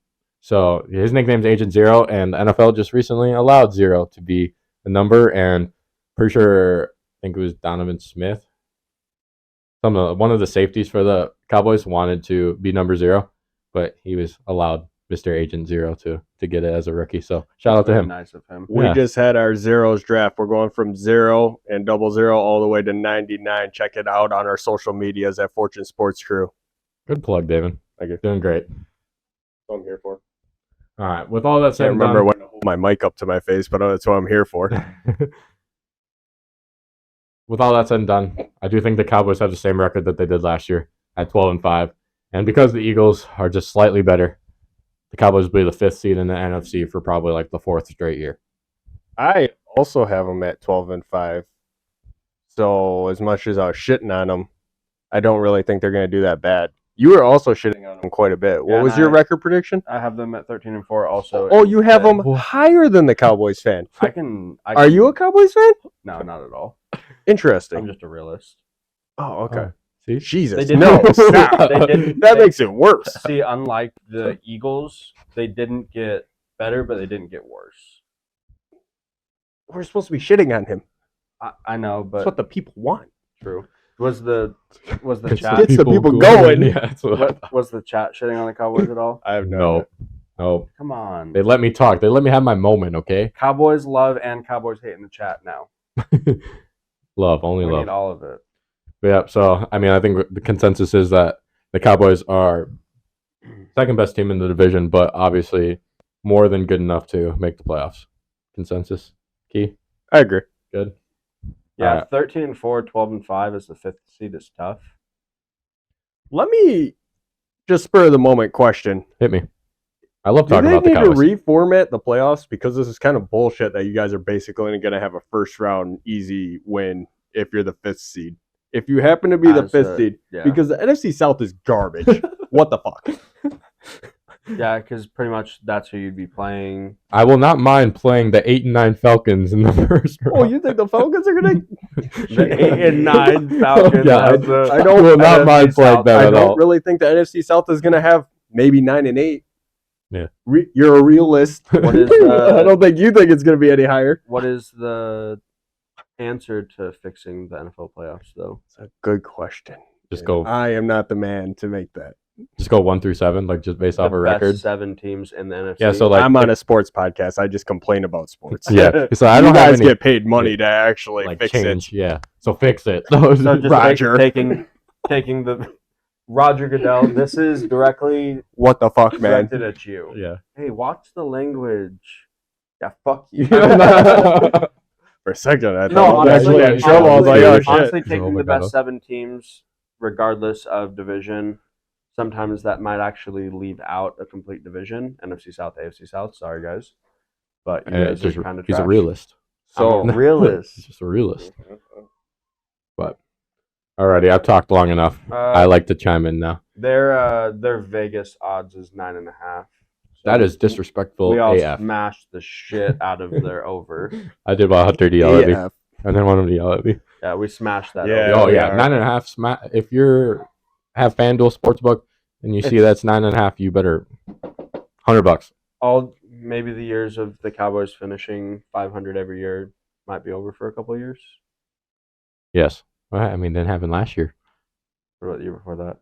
So his nickname's Agent Zero, and the NFL just recently allowed 0 to be a number. And pretty sure, I think it was Donovan Smith, one of the safeties for the Cowboys wanted to be number 0, but he was allowed Mr. Agent Zero to get it as a rookie. So shout out to Very him. Nice of him. We Yeah. just had our zeros draft. We're going from 0 and 00 all the way to 99. Check it out on our social medias at Fortune Sports Crew. Good plug, Damon. Thank you. Doing great. That's what I'm here for. All right. With all that I said, can't and remember done, when to hold my mic up to my face, but that's what I'm here for. with all that said and done, I do think the Cowboys have the same record that they did last year at 12-5. And because the Eagles are just slightly better, the Cowboys will be the 5th seed in the NFC for probably like the 4th straight year. I also have them at 12-5. So as much as I was shitting on them, I don't really think they're going to do that bad. You were also shitting on them quite a bit. What Yeah, was and your record prediction? I have them at 13-4 also. Oh, you have But them higher than the Cowboys fan. I can. Are you a Cowboys fan? No, not at all. Interesting. I'm just a realist. Oh, okay. Oh, see? Jesus. They didn't- No, stop. They didn't. That makes it worse. See, unlike the Eagles, they didn't get better, but they didn't get worse. We're supposed to be shitting on him. I know, That's but what the people want. true. Was the It's chat Gets the people going. Yeah, that's what was the chat shitting on the Cowboys at all? I have No. No. Come on. They let me talk. They let me have my moment, okay? Cowboys love and Cowboys hate in the chat now. Love, only We love. need all of it. Yeah, so, I mean, I think the consensus is that the Cowboys are second best team in the division, but obviously more than good enough to make the playoffs. Consensus? Key? I agree. Good? Yeah, Alright. 13-4, 12-5 is the 5th seed. Is tough. Let me just spur of the moment question. Hit me. I love Do talking they about the need to Cowboys. reformat the playoffs? Because this is kind of bullshit that you guys are basically going to have a first round easy win if you're the 5th seed. If you happen to be the As 5th a- seed, Yeah, because the NFC South is garbage. What the fuck? yeah, because pretty much that's who you'd be playing. I will not mind playing the 8-9 Falcons in the first round. Oh, you think the Falcons are going The 8-9 Falcons. Yeah, as the- I don't- will not NFC mind playing South. them I at don't all. really think the NFC South is going to have maybe 9-8. Yeah. You're a realist. What is I don't think you think it's going to be any higher. What is the answer to fixing the NFL playoffs, though? It's a good question. Just go I am not the man to make that. 1 through 7, like just based off The a best record. 7 teams in the NFC. Yeah, so like I'm on a sports podcast. I just complain about sports. yeah. So I You don't have guys any get paid money to actually like fix change. it. Yeah. So fix it. So just Roger. taking the Roger Goodell. This is directly What the fuck, man? directed at you. yeah. Hey, watch the language. Yeah, fuck you. For a second, I No, thought I was honestly, actually in trouble. I was like, oh honestly, shit. honestly, taking Oh my the best God. 7 teams, regardless of division, sometimes that might actually leave out a complete division. NFC South, AFC South. Sorry, guys, but you guys are kind of he's a realist. So I'm a realist. He's just a realist. But alrighty, I've talked long enough. I like to chime in now. Their Vegas odds is 9.5. That is disrespectful We all AF. smashed the shit out of their over. I did want Hunter to yell at me. Yeah. I didn't want him to yell at me. Yeah, we smashed that. Yeah. over. Oh we yeah, are. 9.5. If you're have FanDuel Sportsbook and you see It's- that's 9.5, you better $100. All maybe the years of the Cowboys finishing 500 every year might be over for a couple of years. Yes. Well, I mean, didn't happen last year. What about the year before that?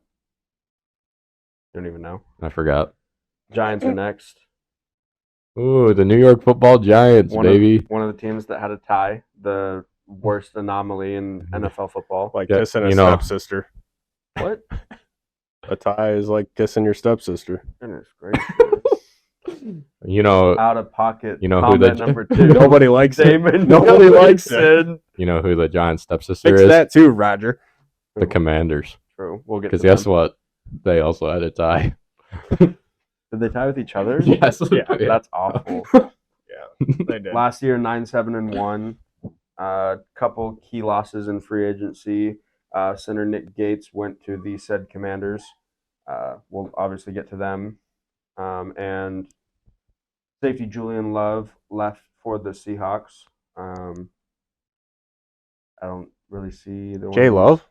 Don't even know. I forgot. Giants are next. Ooh, the New York Football Giants, baby. One of the teams that had a tie, the worst anomaly in NFL football. Like Yeah, kissing a you know. stepsister. What? A tie is like kissing your stepsister. Goodness gracious. You know, Out of pocket. You know who the- comment number 2. Nobody likes it. Damon. Nobody likes it. Wilson. you know who the Giants' stepsister Fix is? that too, Roger. The Commanders. True. We'll get to Because guess them. what? They also had a tie. Did they tie with each other? Yes. Yeah, That's awful. They did. Last year, 9-7-1. Couple key losses in free agency. Center Nick Gates went to the said Commanders. We'll obviously get to them. And safety Julian Love left for the Seahawks. I don't really see the J Love.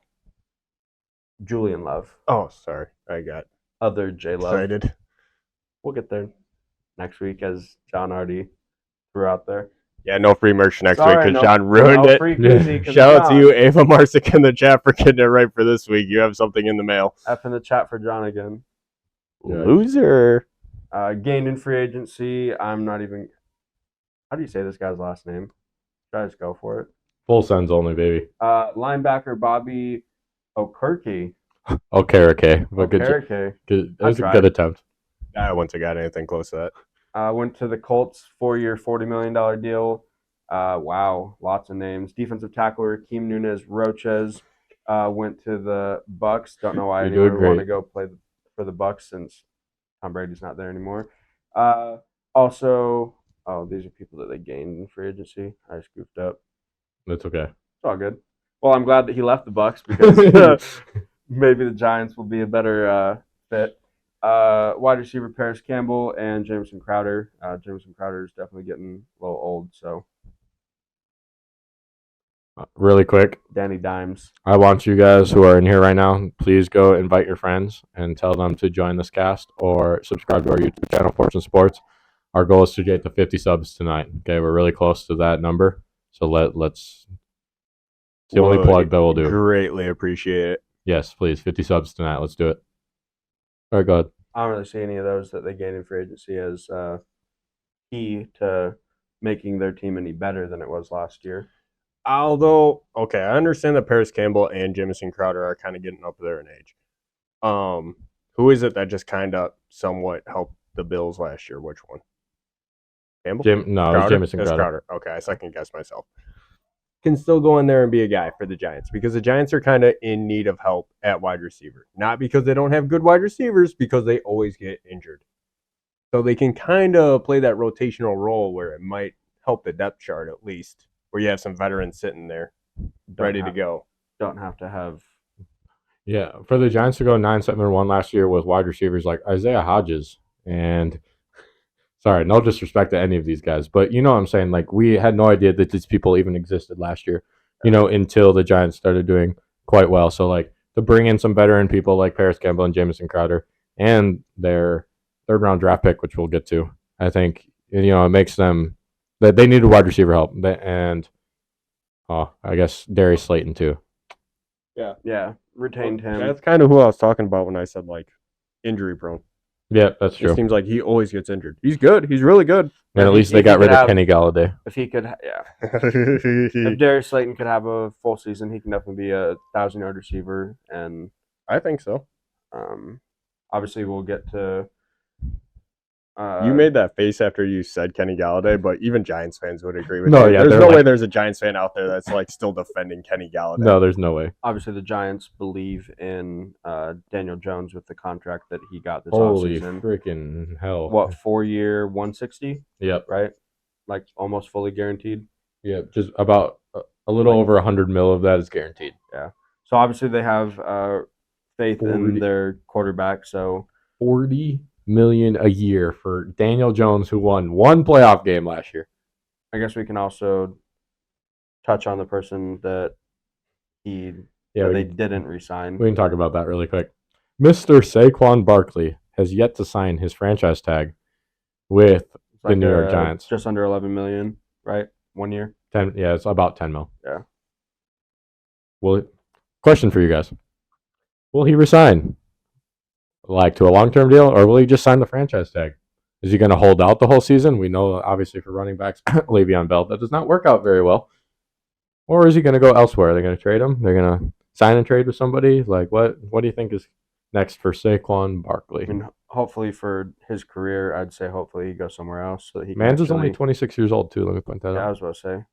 Julian Love. Oh, sorry, I got Other J Love. excited. We'll get there next week, as John already threw out there. Yeah, no free merch next week Sorry, because John ruined no it. free koozie 'cause Shout of out to John. you, Ava Marsick in the chat for getting it right for this week. You have something in the mail. F in the chat for John again. Yeah. Loser. Gained in free agency. I'm not even. How do you say this guy's last name? Should I just go for it? Full sends only, baby. Linebacker Bobby Okereke. Okay. But good. Okereke. That was a tried. good attempt. I wouldn't have got anything close to that. Went to the Colts, 4-year, $40 million deal. Wow, lots of names. Defensive tackle Rakeem Nunez Roches went to the Bucks. Don't know why You're anyone doing would want to great. go play for the Bucks since Tom Brady's not there anymore. Also, these are people that they gained in free agency. I just goofed up. That's okay. It's all good. Well, I'm glad that he left the Bucks because maybe the Giants will be a better fit. Wide receiver Paris Campbell and Jamison Crowder. Jamison Crowder is definitely getting a little old, so Really quick, Danny Dimes. I want you guys who are in here right now, please go invite your friends and tell them to join this cast or subscribe to our YouTube channel, Fortune Sports. Our goal is to get to 50 subs tonight. Okay, we're really close to that number, so let's. It's the only plug that we'll do. Greatly appreciate it. Yes, please, 50 subs tonight. Let's do it. All right, go ahead. I don't really see any of those that they gained in free agency as key to making their team any better than it was last year. Although, okay, I understand that Paris Campbell and Jamison Crowder are kind of getting up there in age. Who is it that just kind of somewhat helped the Bills last year? Which one? Campbell? No, it's Jamison Crowder. Okay, I second guess myself. Can still go in there and be a guy for the Giants because the Giants are kind of in need of help at wide receiver. Not because they don't have good wide receivers, because they always get injured. So they can kind of play that rotational role where it might help the depth chart at least, where you have some veterans sitting there ready to go. Don't have to have. Yeah, for the Giants to go 9-7-1 last year with wide receivers like Isaiah Hodges and sorry, no disrespect to any of these guys, but you know what I'm saying? Like, we had no idea that these people even existed last year, until the Giants started doing quite well. So, like, to bring in some veteran people like Paris Campbell and Jamison Crowder and their third-round draft pick, which we'll get to, I think, it makes them that they needed wide receiver help. And, I guess Darius Slayton, too. Yeah, retained him. That's kind of who I was talking about when I said, like, injury prone. Yeah, that's true. It seems like he always gets injured. He's good. He's really good. And at least they got rid of Kenny Galladay. If he could, if Darius Slayton could have a full season, he can definitely be a 1,000-yard receiver. And I think so. Obviously, we'll get to. You made that face after you said Kenny Galladay, but even Giants fans would agree with No, you. yeah, There's they're no like- way there's a Giants fan out there that's like still defending Kenny Galladay. No, there's no way. Obviously, the Giants believe in Daniel Jones with the contract that he got this Holy offseason. freaking hell. What, 4-year, 160? Yep. Right? Like almost fully guaranteed. Yep. Just about a little over 100 mil of that is guaranteed. Yeah. So obviously they have faith 40. in their quarterback. So $40 million a year for Daniel Jones, who won one playoff game last year. I guess we can also touch on the person that they didn't resign. We can talk about that really quick. Mr. Saquon Barkley has yet to sign his franchise tag with the New York Giants. Just under 11 million, right? 1 year. 10. Yeah, it's about 10 mil. Yeah. Well, question for you guys: will he resign, like, to a long-term deal, or will he just sign the franchise tag? Is he going to hold out the whole season? We know, obviously, for running backs, Le'Veon Bell, that does not work out very well. Or is he going to go elsewhere? They're going to trade him. They're going to sign and trade with somebody. Like, what do you think is next for Saquon Barkley? I mean, hopefully for his career, I'd say hopefully he goes somewhere else so that he can. Mans is only 26 years old too. Let me point that Yeah, I out. was about to say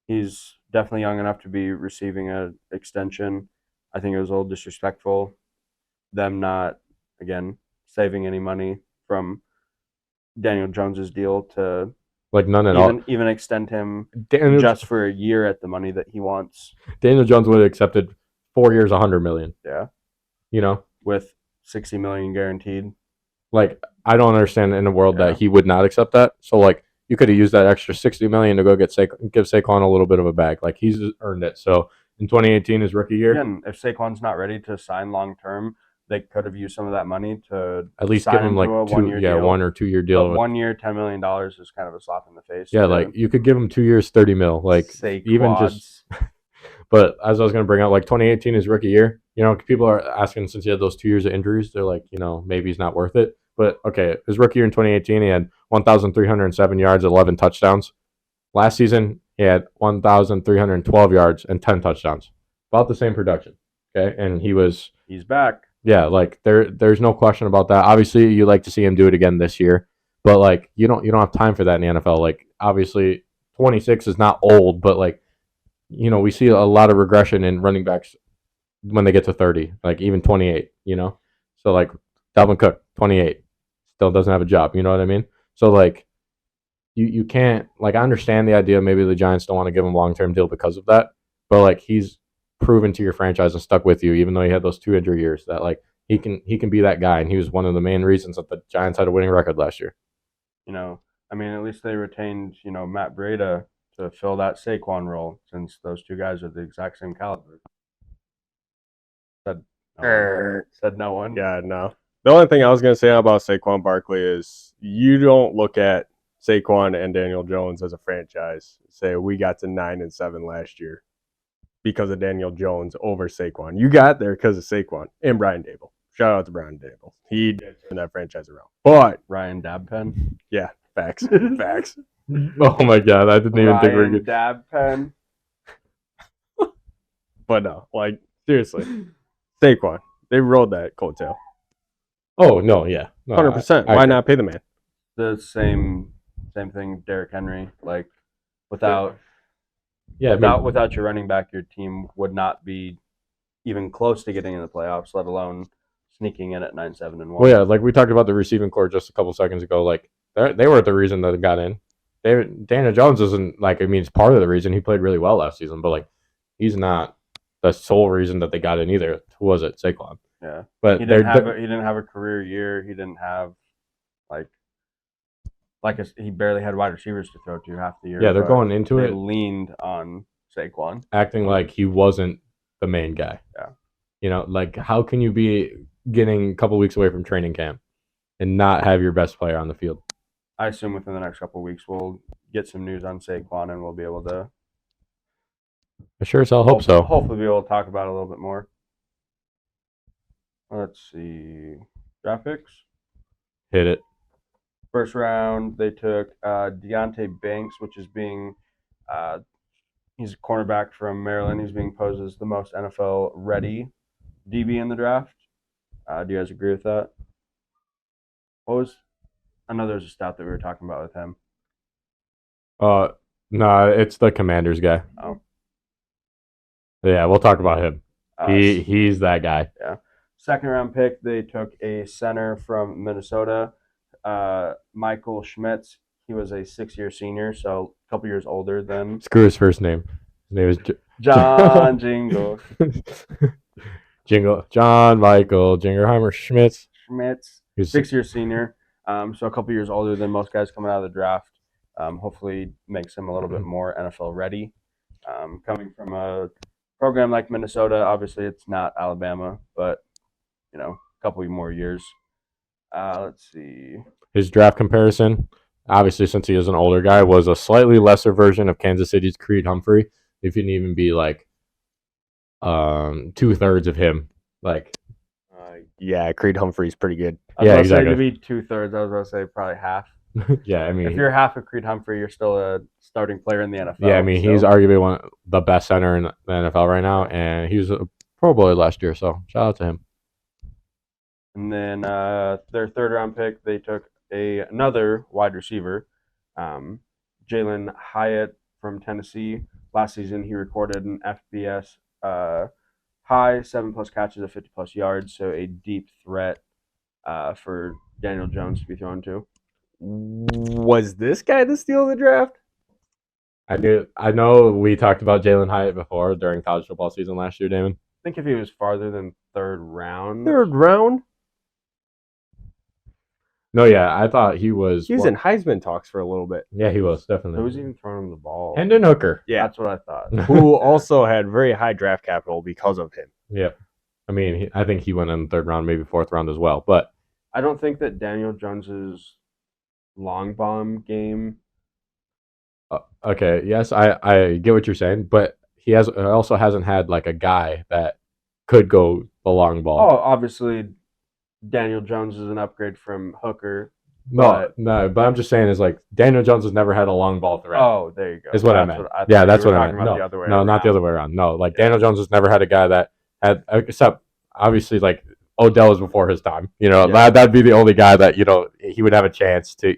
he's definitely young enough to be receiving an extension. I think it was a little disrespectful them not, again, saving any money from Daniel Jones's deal to Like, none at all. even extend him Daniel, just for a year at the money that he wants. Daniel Jones would have accepted 4 years, $100 million. Yeah, You know, with $60 million guaranteed. Like, I don't understand in a world Yeah. that he would not accept that. So, like, you could have used that extra $60 million to go give Saquon a little bit of a bag. Like, he's earned it. So, in 2018, his rookie year, Again, if Saquon's not ready to sign long term, they could have used some of that money to at least sign give him him like to a 2, 1 year deal. 1 or 2 year deal. But 1 year, $10 million is kind of a slap in the face. Yeah, to like you could give him 2 years, 30 mil. Like even just. Saquads. But as I was going to bring out, like 2018 is rookie year. You know, people are asking since he had those 2 years of injuries, they're like, you know, maybe he's not worth it. But okay, his rookie year in 2018, he had 1,307 yards, 11 touchdowns. Last season, he had 1,312 yards and 10 touchdowns. About the same production. Okay, and He's back. yeah, like there's no question about that. Obviously, you like to see him do it again this year, but like you don't have time for that in the NFL. Like obviously, 26 is not old, but like you know we see a lot of regression in running backs when they get to 30, like even 28. You know, so like Dalvin Cook, 28, still doesn't have a job. You know what I mean? So like you can't like I understand the idea. Maybe the Giants don't want to give him a long term deal because of that, but like he's proven to your franchise and stuck with you, even though he had those 2 injury years. That like he can be that guy, and he was one of the main reasons that the Giants had a winning record last year. You know, I mean, at least they retained, Matt Breida to fill that Saquon role since those two guys are the exact same caliber. Said no one. Said no one. Yeah, no. The only thing I was going to say about Saquon Barkley is you don't look at Saquon and Daniel Jones as a franchise. Say we got to 9-7 last year because of Daniel Jones over Saquon. You got there because of Saquon and Brian Dable. Shout out to Brian Dable. He did turn that franchise around. But Ryan Dabpen. yeah, facts. Facts. Oh my god, I didn't even think we were Ryan good. Dabpen. But no, like seriously, Saquon, they rode that coattail. Oh no, yeah, no, 100%. I Why agree. not pay the man? The same thing. Derrick Henry. Like without Yeah, I mean, without your running back, your team would not be even close to getting in the playoffs, let alone sneaking in at 9-7-1. well, yeah, like we talked about the receiving core just a couple seconds ago. Like they were the reason that it got in. Daniel Jones isn't like it's part of the reason he played really well last season, but like he's not the sole reason that they got in either. Who was it? Saquon. Yeah, But he didn't have a career year. He didn't have he barely had wide receivers to throw to half the year. Yeah, they're going into they it leaned on Saquon, acting like he wasn't the main guy. Yeah. You know, like how can you be getting a couple weeks away from training camp and not have your best player on the field? I assume within the next couple of weeks we'll get some news on Saquon and we'll be able to. I sure as hell hope so. Hopefully, be able to talk about it a little bit more. Let's see, draft picks. Hit it. First round, they took Deontay Banks, which is being, he's a cornerback from Maryland. He's being posed as the most NFL ready DB in the draft. Do you guys agree with that? I know there's a stat that we were talking about with him. No, it's the Commanders guy. Oh. Yeah, we'll talk about him. He's that guy. Yeah. Second round pick, they took a center from Minnesota, Michael Schmitz. He was a 6-year senior, so a couple years older than. Screw his first name. His name is John Jingle. John Michael Jingleheimer Schmitz. He's 6-year senior, so a couple years older than most guys coming out of the draft. Hopefully makes him a little bit more NFL ready. Coming from a program like Minnesota, obviously it's not Alabama, but a couple more years. Let's see. His draft comparison, obviously since he is an older guy, was a slightly lesser version of Kansas City's Creed Humphrey. If you didn't even be like 2/3 of him, like. Yeah, Creed Humphrey's pretty good. Yeah, exactly. To be 2/3, I was going to say probably half. Yeah, I mean, if you're half of Creed Humphrey, you're still a starting player in the NFL. Yeah, I mean, he's arguably the best center in the NFL right now, and he was a Pro Bowler last year, so shout out to him. And then their third round pick, they took another wide receiver, Jalen Hyatt from Tennessee. Last season, he recorded an FBS high 7+ catches of 50+ yards, so a deep threat for Daniel Jones to be thrown to. Was this guy the steal of the draft? I know we talked about Jalen Hyatt before during college football season last year, Damon. I think if he was farther than third round. Third round? No, yeah, I thought he was. He was in Heisman talks for a little bit. Yeah, he was definitely. Who's even throwing him the ball? Hendon Hooker. Yeah. That's what I thought. Who also had very high draft capital because of him. Yeah. I mean, I think he went in the third round, maybe fourth round as well. But I don't think that Daniel Jones's long bomb game. okay, yes, I get what you're saying, but he also hasn't had like a guy that could go the long ball. Oh, obviously, Daniel Jones is an upgrade from Hooker. No, but I'm just saying is like Daniel Jones has never had a long ball threat. Oh, there you go. Is what I meant. Yeah, that's what I meant. The other way no, not the other way around. No, like Daniel Jones has never had a guy that had, except obviously like Odell was before his time. You know, that'd be the only guy that he would have a chance to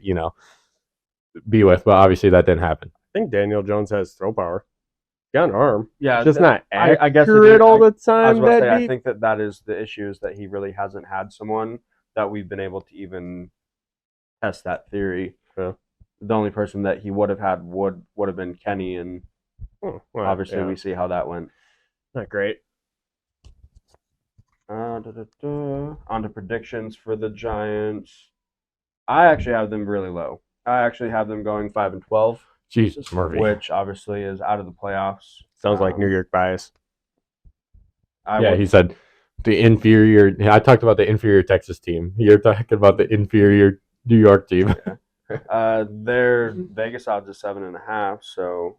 be with, but obviously that didn't happen. I think Daniel Jones has throw power. Got an arm. Yeah, it's just not accurate I guess all the time. I think that is the issue, is that he really hasn't had someone that we've been able to even test that theory. Yeah. The only person that he would have had would have been Kenny, and obviously we see how that went. Not great. On to predictions for the Giants. I actually have them really low. I actually have them going 5-12. Jesus, Murphy. Which obviously is out of the playoffs. Sounds like New York bias. He said the inferior. I talked about the inferior Texas team. You're talking about the inferior New York team. Yeah. Their Vegas odds is 7.5. So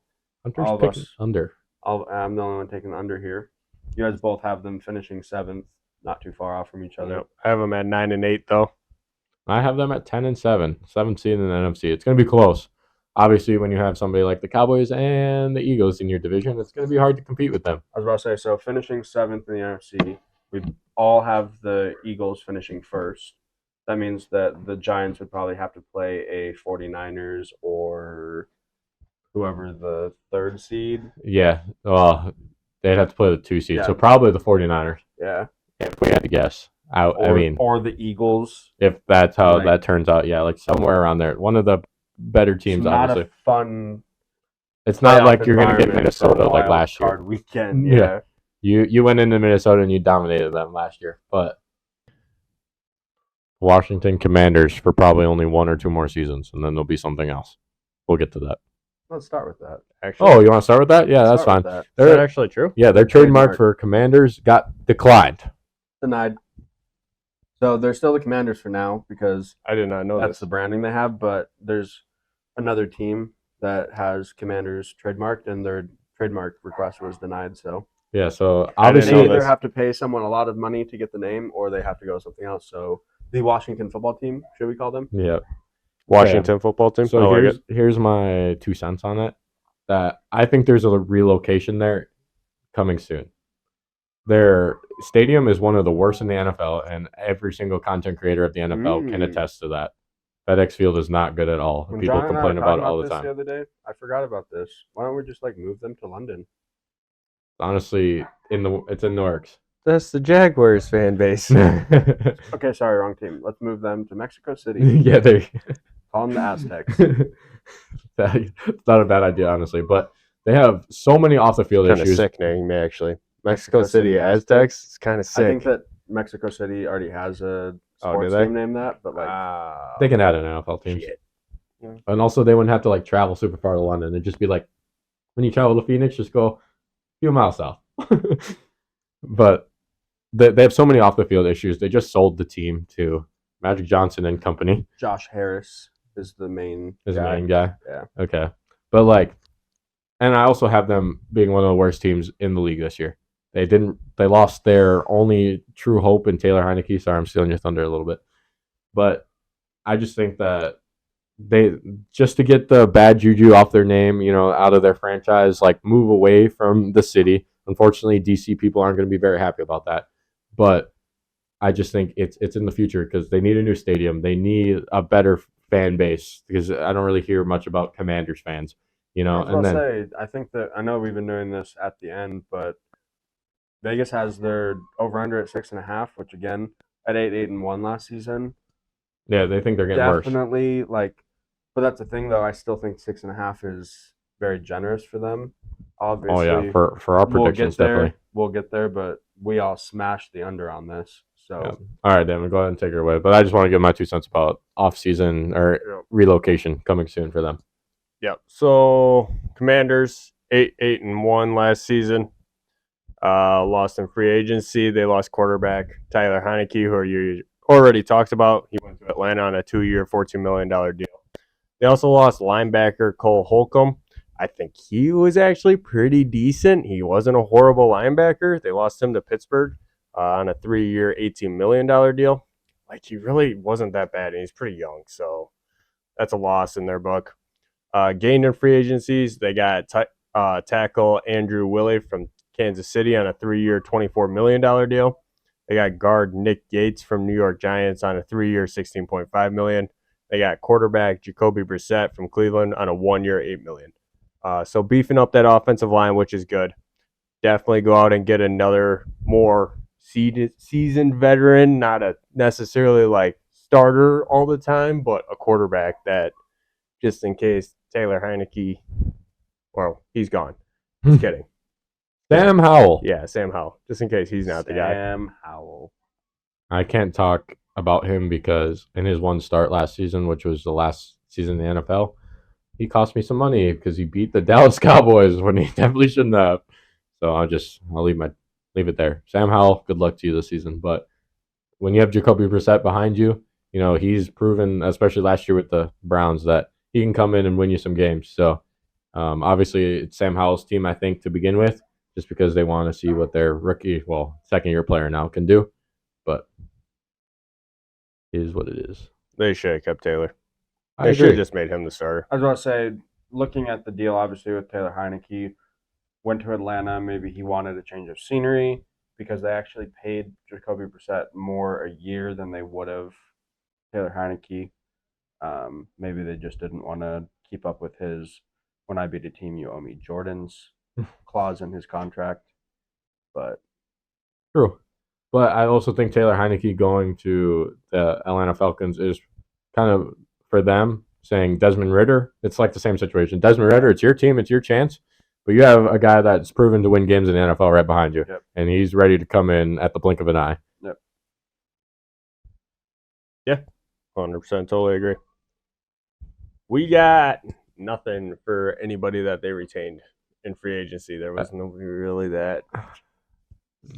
all of us under. I'm the only one taking the under here. You guys both have them finishing 7th, not too far off from each other. Yep. I have them at 9-8 though. I have them at 10-7, 7th seed in the NFC. It's going to be close. Obviously, when you have somebody like the Cowboys and the Eagles in your division, it's going to be hard to compete with them. I was about to say, so finishing 7th in the NFC, we all have the Eagles finishing 1st. That means that the Giants would probably have to play a 49ers or whoever the 3rd seed. Yeah, well, they'd have to play the 2 seed, so probably the 49ers. Yeah. If we had to guess. Or the Eagles. If that's how that turns out, like somewhere around there. One of the better teams, obviously. Not a fun. It's not like you're going to get Minnesota like last year. Weekend, yeah. You went into Minnesota and you dominated them last year, but Washington Commanders for probably only 1 or 2 more seasons, and then there'll be something else. We'll get to that. Let's start with that. Actually, you want to start with that? Yeah, that's fine. Is that actually true? Yeah, their trademark for Commanders got declined. Denied. So they're still the Commanders for now because I did not know that's the branding they have, but there's another team that has Commanders trademarked, and their trademark request was denied. So so obviously they either have to pay someone a lot of money to get the name, or they have to go something else. So the Washington football team, should we call them? Yeah, Washington football team. So here's my 2 cents on it. That I think there's a relocation there coming soon. Their stadium is one of the worst in the NFL, and every single content creator of the NFL can attest to that. FedEx Field is not good at all. When People John and I complain were about it talking all the this time. The other day, I forgot about this. Why don't we just move them to London? Honestly, it's in the works. That's the Jaguars fan base. Okay, sorry, wrong team. Let's move them to Mexico City. Yeah, Call them the Aztecs. It's not a bad idea, honestly, but they have so many off the field Kind of issues. sick name, actually. Mexico City Aztecs. It's kind of sick. I think that Mexico City already has a sports team named that, but they can add an NFL team. Yeah. And also, they wouldn't have to travel super far to London. It'd just be when you travel to Phoenix, just go a few miles south. But they have so many off the field issues. They just sold the team to Magic Johnson and company. Josh Harris is the main guy. Yeah. Okay. But and I also have them being one of the worst teams in the league this year. They lost their only true hope in Taylor Heineke. Sorry, I'm stealing your thunder a little bit. But I just think that just to get the bad juju off their name, out of their franchise, move away from the city. Unfortunately, DC people aren't going to be very happy about that. But I just think it's in the future because they need a new stadium. They need a better fan base because I don't really hear much about Commanders fans, I think that I know we've been doing this at the end, but Vegas has their over/under at 6.5, which again at 8-1 last season. Yeah, they think they're getting worse. Definitely, but that's the thing though. I still think 6.5 is very generous for them. Obviously, for our predictions, definitely we'll get there, but we all smashed the under on this. So Yeah. All right, Damon, go ahead and take her away. But I just want to give my 2 cents about off-season or relocation coming soon for them. Yep. So Commanders 8-1 last season. Lost in free agency. They lost quarterback Tyler Heineke, who you already talked about. He went to Atlanta on a 2-year, $14 million deal. They also lost linebacker Cole Holcomb. I think he was actually pretty decent. He wasn't a horrible linebacker. They lost him to Pittsburgh on a 3-year, $18 million deal. Like, he really wasn't that bad, and he's pretty young, so that's a loss in their book. Gained in free agencies, they got tackle Andrew Willey from Kansas City on a 3-year, $24 million deal. They got guard Nick Gates from New York Giants on a 3-year, $16.5 million. They got quarterback Jacoby Brissett from Cleveland on a 1-year, $8 million. So beefing up that offensive line, which is good. Definitely go out and get another more seasoned veteran, not a necessarily like starter all the time, but a quarterback that just in case Taylor Heineke, well, he's gone. Just kidding. Sam Howell. Yeah, Sam Howell. Just in case he's not the guy. Sam Howell. I can't talk about him because in his one start last season, which was the last season in the NFL, he cost me some money because he beat the Dallas Cowboys when he definitely shouldn't have. So I'll leave it there. Sam Howell, good luck to you this season. But when you have Jacoby Brissett behind you, you know, he's proven, especially last year with the Browns, that he can come in and win you some games. So obviously it's Sam Howell's team, I think, to begin with, just because they want to see what their second-year player now can do. But it is what it is. They should have kept Taylor. I They should agree. have just made him the starter. I was about to say, looking at the deal, obviously with Taylor Heineke, went to Atlanta. Maybe he wanted a change of scenery because they actually paid Jacoby Brissett more a year than they would have Taylor Heineke. Maybe they just didn't want to keep up with his "when I beat a team, you owe me Jordan's" clause in his contract. But True. But I also think Taylor Heineke going to the Atlanta Falcons is kind of, for them, saying Desmond Ridder, it's like the same situation. Desmond Ridder, it's your team, it's your chance, but you have a guy that's proven to win games in the NFL right behind you, Yep. and he's ready to come in at the blink of an eye. Yep. Yeah, 100% totally agree. We got nothing for anybody that they retained in free agency. There was nobody really that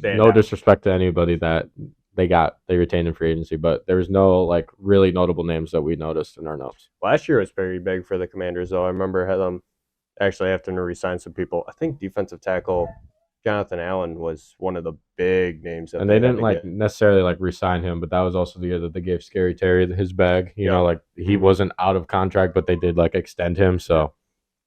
No disrespect to anybody that they retained in free agency, but there was no like really notable names that we noticed in our notes. Last year was very big for the Commanders, though. I remember them actually having to re-sign some people. I think defensive tackle Jonathan Allen was one of the big names. That And they didn't had to like get. necessarily like re-sign him, but that was also the year that they gave Scary Terry his bag. You Yeah. know, like he wasn't out of contract, but they did like extend him. So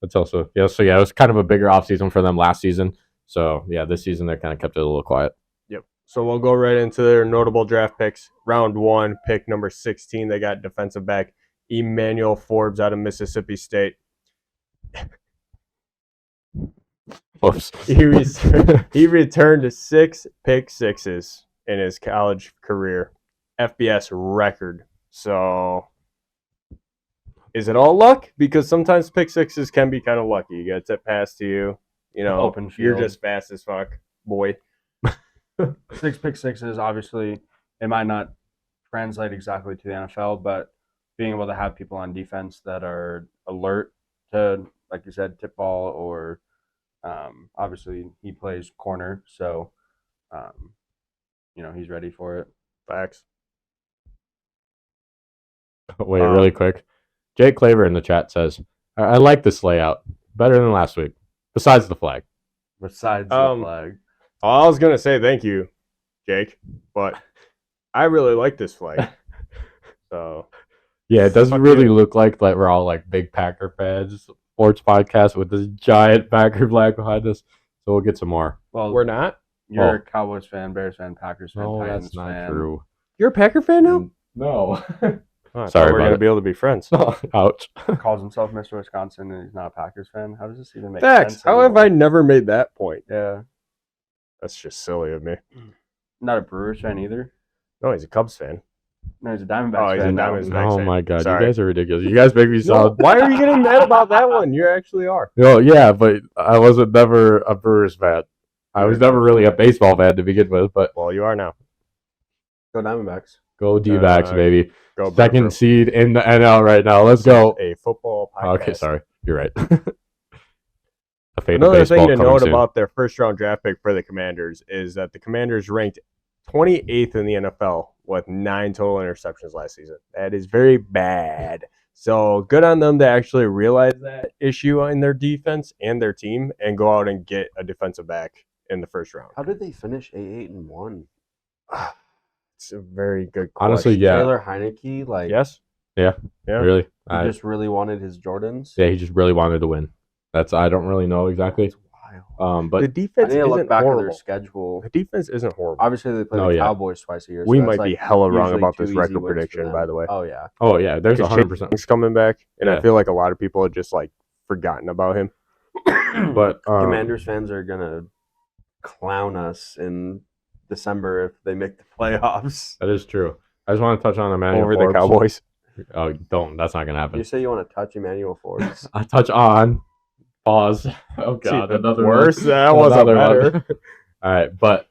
that's also it was kind of a bigger offseason for them last season. So yeah, this season they kind of kept it a little quiet. Yep. So we'll go right into their notable draft picks. Round 1, pick number 16. They got defensive back Emmanuel Forbes out of Mississippi State. Whoops. He returned 6 pick sixes in his college career, FBS record. So, is it all luck? Because sometimes pick sixes can be kind of lucky. You get it passed to you. You know, Open you're field. just fast as fuck, boy. 6 pick sixes, obviously, it might not translate exactly to the NFL, but being able to have people on defense that are alert to, like you said, tip ball or obviously he plays corner, so he's ready for it. Facts. Wait, really quick. Jake Claver in the chat says, I like this layout better than last week, besides the flag. Besides the flag. I was going to say thank you, Jake, but I really like this flag. So, yeah, it doesn't really look like we're all like big Packer fans. Sports podcast with this giant Packer flag behind us. So we'll get some more. Well, we're not. You're a Cowboys fan, Bears fan, Packers fan, No, Titans that's not fan. true. You're a Packer fan now? No. Oh, Sorry, we're going to be able to be friends. Ouch. Calls himself Mr. Wisconsin and he's not a Packers fan. How does this even make Facts. sense? How have anymore? I never made that point? Yeah. That's just silly of me. Not a Brewers fan either. No, he's a Cubs fan. No, he's a Diamondbacks He's a fan. now. Diamondbacks. Oh my god, Sorry. you guys are ridiculous. You guys make me sound. Why are you getting mad about that one? You actually are. No, yeah, but I wasn't never a Brewers fan. I was never really a baseball fan to begin with, but Well, you are now. Go Diamondbacks. Go D-backs, baby. Go Second Burger. seed in the NL right now. Let's This is go. a football podcast. Okay, sorry. You're right. A fade of Another thing baseball to coming note soon. about their first round draft pick for the Commanders is that the Commanders ranked 28th in the NFL with 9 total interceptions last season. That is very bad. So good on them to actually realize that issue in their defense and their team and go out and get a defensive back in the first round. How did they finish 8-1? It's a very good question. Honestly, yeah. Taylor Heineke, like, Yes? Yeah. Really? he just really wanted his Jordans. Yeah, he just really wanted to win. I don't really know exactly. Wild. But the I defense need to look isn't back at their horrible. schedule. The defense isn't horrible. Obviously, they play Oh, the yeah. Cowboys twice a year. So We that's might like be hella wrong usually about 2 this easy record wins for prediction, them. by the way. Oh, yeah. oh yeah, there's Because 100%. He's coming back, and Yeah. I feel like a lot of people have just like forgotten about him. But Commanders fans are going to clown us in December if they make the playoffs. that is true. I just want to touch on Emmanuel Over Forbes. the Cowboys. Oh, don't. That's not gonna happen. You say you want to touch Emmanuel Forbes? I touch on. Pause. Oh God, even another worse. one. That wasn't Another better. one. All right, but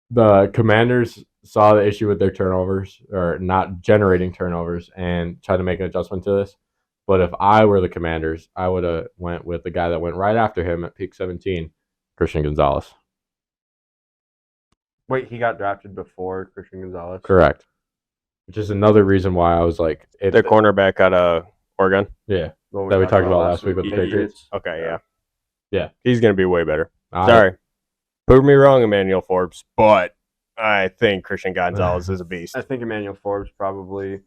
the Commanders saw the issue with their turnovers or not generating turnovers and tried to make an adjustment to this. But if I were the Commanders, I would have went with the guy that went right after him at pick 17, Christian Gonzalez. Wait, he got drafted before Christian Gonzalez? Correct. Which is another reason why I was like, Their cornerback out of Oregon. yeah. What That we talked about last week with the Patriots. Okay, yeah. Yeah. He's going to be way better. I- Sorry. Prove me wrong, Emmanuel Forbes, but I think Christian Gonzalez is a beast. I think Emmanuel Forbes probably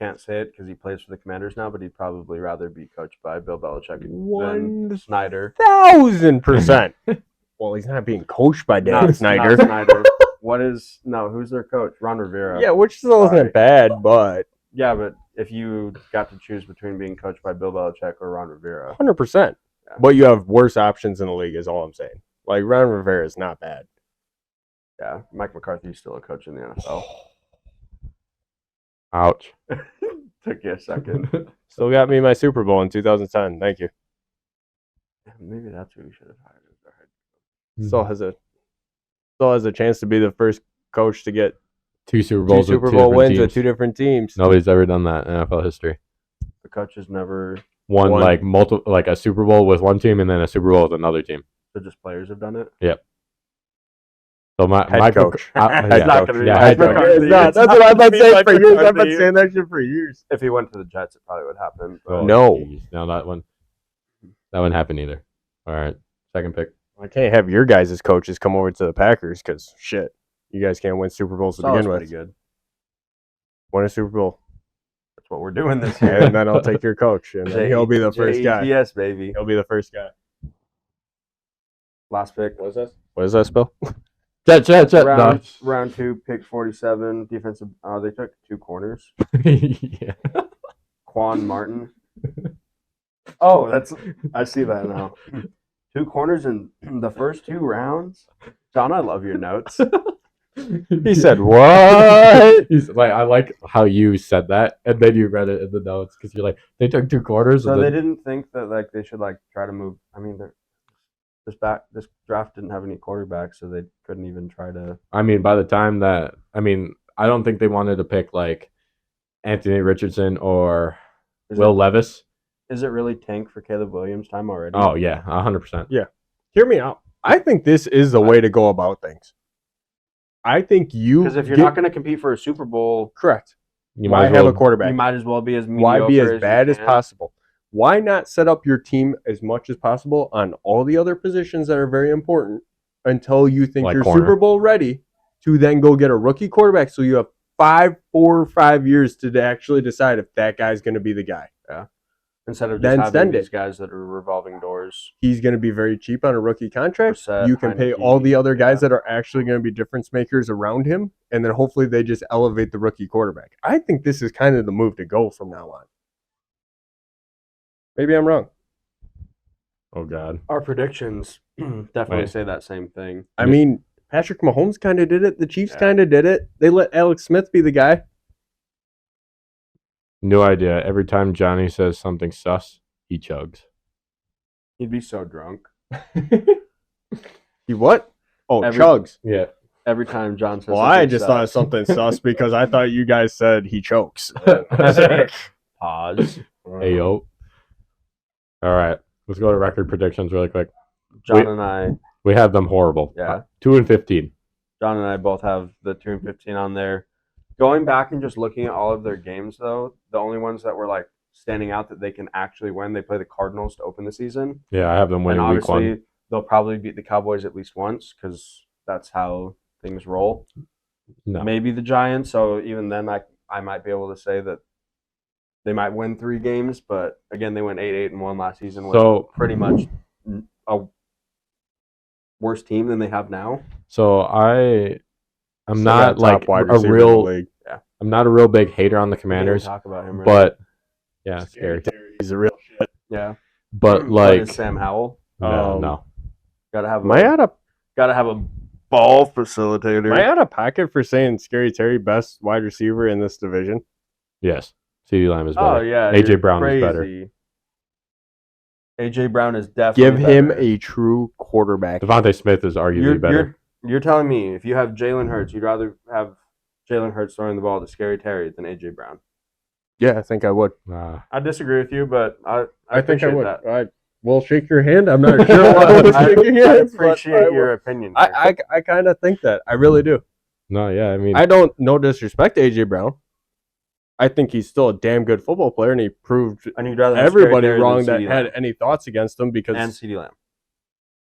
can't say it because he plays for the Commanders now, but he'd probably rather be coached by Bill Belichick than Snyder. 1,000%. Well, he's not being coached by Dan Snyder. Not Snyder. Who's their coach? Ron Rivera. Yeah, which still isn't bad, but Yeah, but if you got to choose between being coached by Bill Belichick or Ron Rivera, 100%. Yeah. But you have worse options in the league, is all I'm saying. Like, Ron Rivera is not bad. yeah, Mike McCarthy's still a coach in the NFL. Ouch. Took you a second. Still got me my Super Bowl in 2010. Thank you. Maybe that's who we should have hired as our head. Still has a chance to be the first coach to get 2 Super two Bowls. Super with Bowl 2 different wins teams. with 2 different teams. Nobody's ever done that in NFL history. The coach has never. One One. like multiple, like a Super Bowl with one team and then a Super Bowl with another team. So just players have done it. So my Head coach. yeah. It's not gonna be Yeah, Mike head coach. McCarthy. It's not. It's That's not what I've been gonna be saying Mike for years. I've McCarthy. been saying that shit for years. If he went to the Jets, it probably would happen. But Oh, No. geez. No, that wouldn't happen either. All right, second pick. I can't have your guys' coaches come over to the Packers because shit, you guys can't win Super Bowls to Salah's begin pretty with. good. Win a Super Bowl, That's what we're doing this year. and then I'll take your coach, and then he'll be the first guy. Yes, baby. He'll be the first guy. Last pick. What is that? What does that spell? Chet. Round 2, pick 47. Defensive. They took 2 corners. Yeah. Quan Martin. Oh, I see that now. 2 corners in the first 2 rounds. John, I love your notes. He said, "What?" He's like, I like how you said that, and then you read it in the notes because you're like, they took 2 quarters. So and they then, didn't think that like they should like try to move. I mean, this draft didn't have any quarterbacks, so they couldn't even try to. I mean, by the time that, I don't think they wanted to pick like Anthony Richardson or Will Levis. Is it really tank for Caleb Williams' time already? Oh yeah, 100%. Hear me out. I think this is the way to go about things. I think you Because if you're not going to compete for a Super Bowl, correct, You why might as have well. a quarterback? you might as well be as Why mediocre be as you bad as can. possible? Why not set up your team as much as possible on all the other positions that are very important until you think Like you're corner. Super Bowl ready to then go get a rookie quarterback so you have 4 or 5 years to actually decide if that guy's going to be the guy. Instead of just Then having send these it. guys that are revolving doors. He's going to be very cheap on a rookie contract. Brissett, You can pay Heineke, all the other guys yeah. that are actually going to be difference makers around him, and then hopefully they just elevate the rookie quarterback. I think this is kind of the move to go from now on. Maybe I'm wrong. Oh God. Our predictions definitely Right. say that same thing. I mean, Patrick Mahomes kind of did it. The Chiefs kind of did it. They let Alex Smith be the guy. No idea. Every time Johnny says something sus, he chugs. He'd be so drunk. He what? Oh, Every- Chugs. Yeah. Every time John says Well, something I just thought of sus. something sus because I thought you guys said he chokes. Pause. Hey yo. All right, let's go to record predictions really quick. John and I, We have them horrible. Yeah. 2-15. John and I both have the 2-15 on there. Going back and just looking at all of their games, though, the only ones that were like standing out that they can actually win, they play the Cardinals to open the season. Yeah, I have them winning and week obviously, 1. they'll probably beat the Cowboys at least once because that's how things roll. No. Maybe the Giants. So even then, I might be able to say that they might win 3 games. But again, they went 8-1 last season with pretty much a worse team than they have now. So I'm Still not got like top wide a receiver in the real. league. I'm not a real big hater on the We didn't even Commanders, talk about him, really. but yeah, scary. He's a real shit. yeah. But What is like, Sam Howell? no. Gotta have Am I out of ball facilitator. Am I out of pocket for saying Scary Terry best wide receiver in this division? Yes, CD Lamb is better. Oh yeah, AJ you're Brown is better. crazy. AJ Brown is definitely Give him better. a true quarterback. Devontae Smith is arguably better. You're telling me if you have Jalen Hurts, you'd rather have Jalen Hurts throwing the ball to Scary Terry than AJ Brown. Yeah, I think I would. I disagree with you, but I think I appreciate would. that. I will shake your hand. I'm not sure why I was shaking I hands, but appreciate your opinion. I kind of think that. I really do. No, yeah, I mean, I don't no disrespect to AJ Brown. I think he's still a damn good football player, and he proved and you'd rather have everybody Scary Terry wrong than that CeeDee had Lamb. any thoughts against him because And CeeDee Lamb.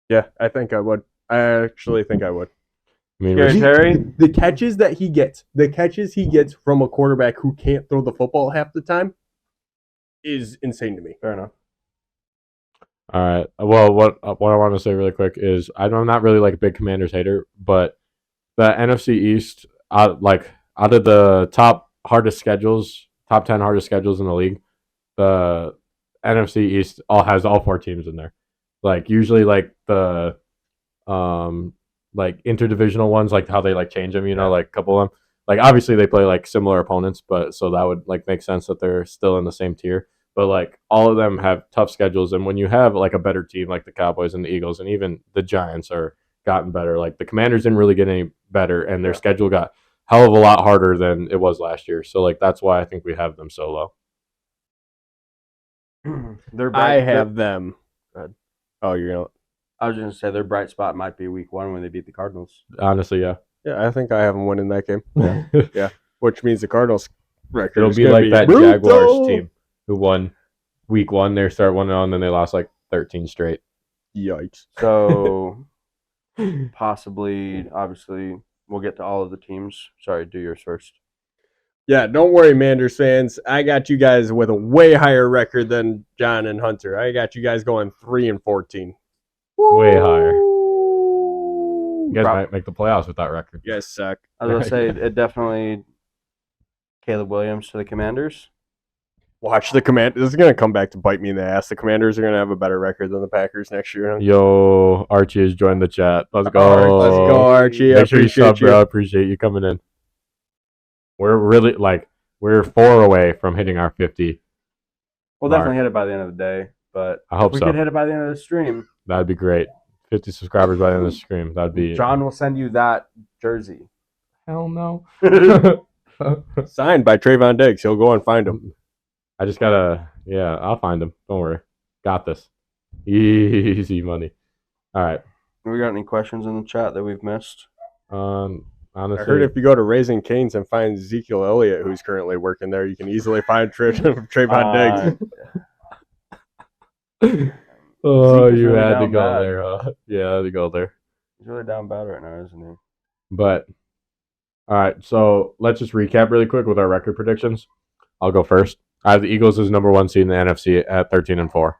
yeah, I think I would. I actually think I would. I mean, Scary Terry. The catches that he gets, from a quarterback who can't throw the football half the time is insane to me. Fair enough. all right. Well, what I want to say really quick is I'm not really like a big Commanders hater, but the NFC East, out of the top 10 hardest schedules in the league, the NFC East has all 4 teams in there. Like usually, like the like interdivisional ones, like how they like change them, like a couple of them. Like obviously they play like similar opponents, but so that would like make sense that they're still in the same tier. But like all of them have tough schedules, and when you have like a better team like the Cowboys and the Eagles, and even the Giants are gotten better. Like the Commanders didn't really get any better, and their schedule got hell of a lot harder than it was last year. So like that's why I think we have them so low. I have them. Go ahead. Oh, you're gonna. I was just gonna say their bright spot might be week 1 when they beat the Cardinals. Honestly, yeah. Yeah, I think I have them winning that game. Yeah. Which means the Cardinals record. It'll is be gonna like that brutal. Jaguars team who won week 1. They start 1-0, and then they lost like 13 straight. Yikes. So possibly, obviously, we'll get to all of the teams. Sorry, do yours first. Yeah, don't worry, Manders fans. I got you guys with a way higher record than John and Hunter. I got you guys going 3-14. Way higher. You guys might make the playoffs with that record. You guys suck. I was going to say, it definitely Caleb Williams to the Commanders. Watch the Commanders. This is going to come back to bite me in the ass. The Commanders are going to have a better record than the Packers next year. Yo, Archie has joined the chat. Let's go. Let's go, Archie. Make sure you Appreciate sub, bro. I appreciate you coming in. We're really we're 4 away from hitting our 50. We'll definitely hit it by the end of the day, but I hope if we so. could hit it by the end of the stream, That'd be great. 50 subscribers by the end of the stream. That'd be. John will send you that jersey. Hell no. Signed by Trayvon Diggs. He'll go and find him. I just gotta. Yeah, I'll find him. Don't worry. Got this. Easy money. All right. We got any questions in the chat that we've missed? Honestly, I heard if you go to Raising Cane's and find Ezekiel Elliott, who's currently working there, you can easily find Trayvon Diggs. Oh, Zeke's you really had to down go bad. there. Yeah, I had to go there. He's really down bad right now, isn't he? But all right, so let's just recap really quick with our record predictions. I'll go first. I have the Eagles as number 1 seed in the NFC at 13-4.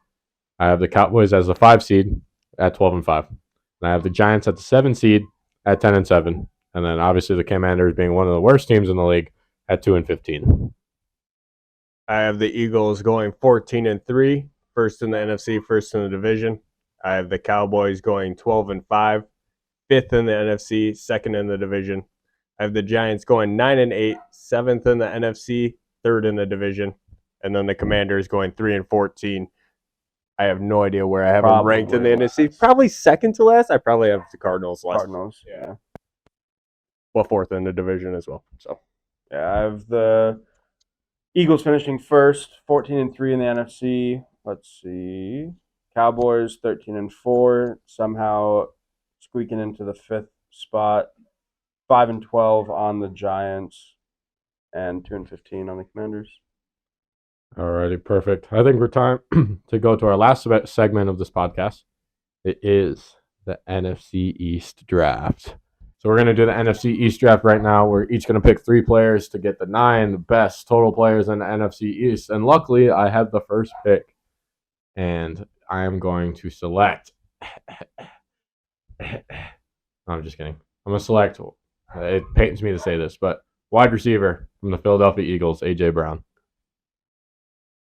I have the Cowboys as the 5 seed at 12-5. And I have the Giants at the 7 seed at 10-7. And then obviously the Commanders being one of the worst teams in the league at 2-15. I have the Eagles going 14-3, first in the NFC, first in the division. I have the Cowboys going 12-5, fifth in the NFC, second in the division. I have the Giants going 9-8, seventh in the NFC, third in the division, and then the Commanders going 3-14. I have no idea where I have them ranked in the NFC. Probably second to last. I probably have the Cardinals last. Yeah. Well, fourth in the division as well. So Yeah, I have the Eagles finishing first, 14-3 in the NFC. Let's see. Cowboys 13-4, somehow squeaking into the 5th spot. 5-12 on the Giants, and 2-15 on the Commanders. Alrighty, perfect. I think we're time to go to our last segment of this podcast. It is the NFC East draft. So we're going to do the NFC East draft right now. We're each going to pick 3 players to get the 9 best total players in the NFC East. And luckily, I have the first pick. And I am going to select. No, I'm just kidding. I'm going to select. It pains me to say this, but wide receiver from the Philadelphia Eagles, A.J. Brown.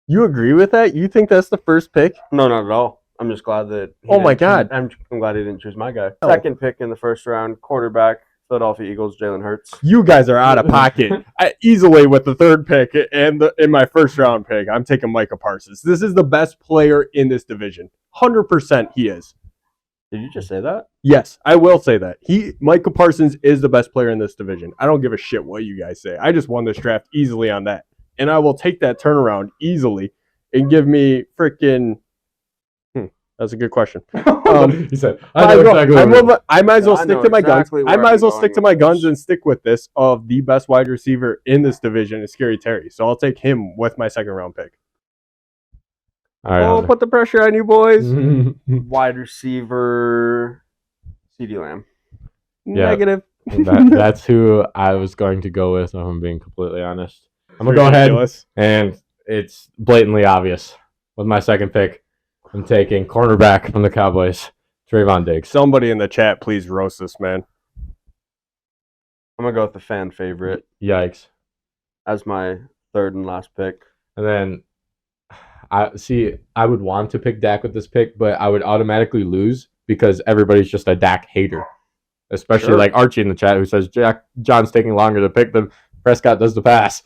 you agree with that? You think that's the first pick? No, not at all. I'm just glad that. Oh my God. I'm glad he didn't choose my guy. Oh. Second pick in the first round, quarterback, Philadelphia Eagles, Jalen Hurts. You guys are out of pocket. Easily with the third pick and in my first round pick, I'm taking Micah Parsons. This is the best player in this division. 100% he is. Did you just say that? Yes, I will say that. Micah Parsons is the best player in this division. I don't give a shit what you guys say. I just won this draft easily on that. And I will take that turnaround easily and give me freaking... That's a good question. He said, I know exactly what I might as well I stick know to my guns. exactly I where might I'm as well going stick to with my this. guns and stick with this of the best wide receiver in this division is Scary Terry. So I'll take him with my second round pick. All right, Oh, put the pressure on you boys. Wide receiver, CeeDee Lamb. Yeah. Negative. That's who I was going to go with, if I'm being completely honest. I'm going to go ahead, Ridiculous. and it's blatantly obvious. With my second pick, I'm taking cornerback from the Cowboys, Trayvon Diggs. Somebody in the chat, please roast this man. I'm going to go with the fan favorite Yikes. as my third and last pick. And then, I would want to pick Dak with this pick, but I would automatically lose because everybody's just a Dak hater. Especially Sure. like Archie in the chat who says John's taking longer to pick than Prescott does the pass.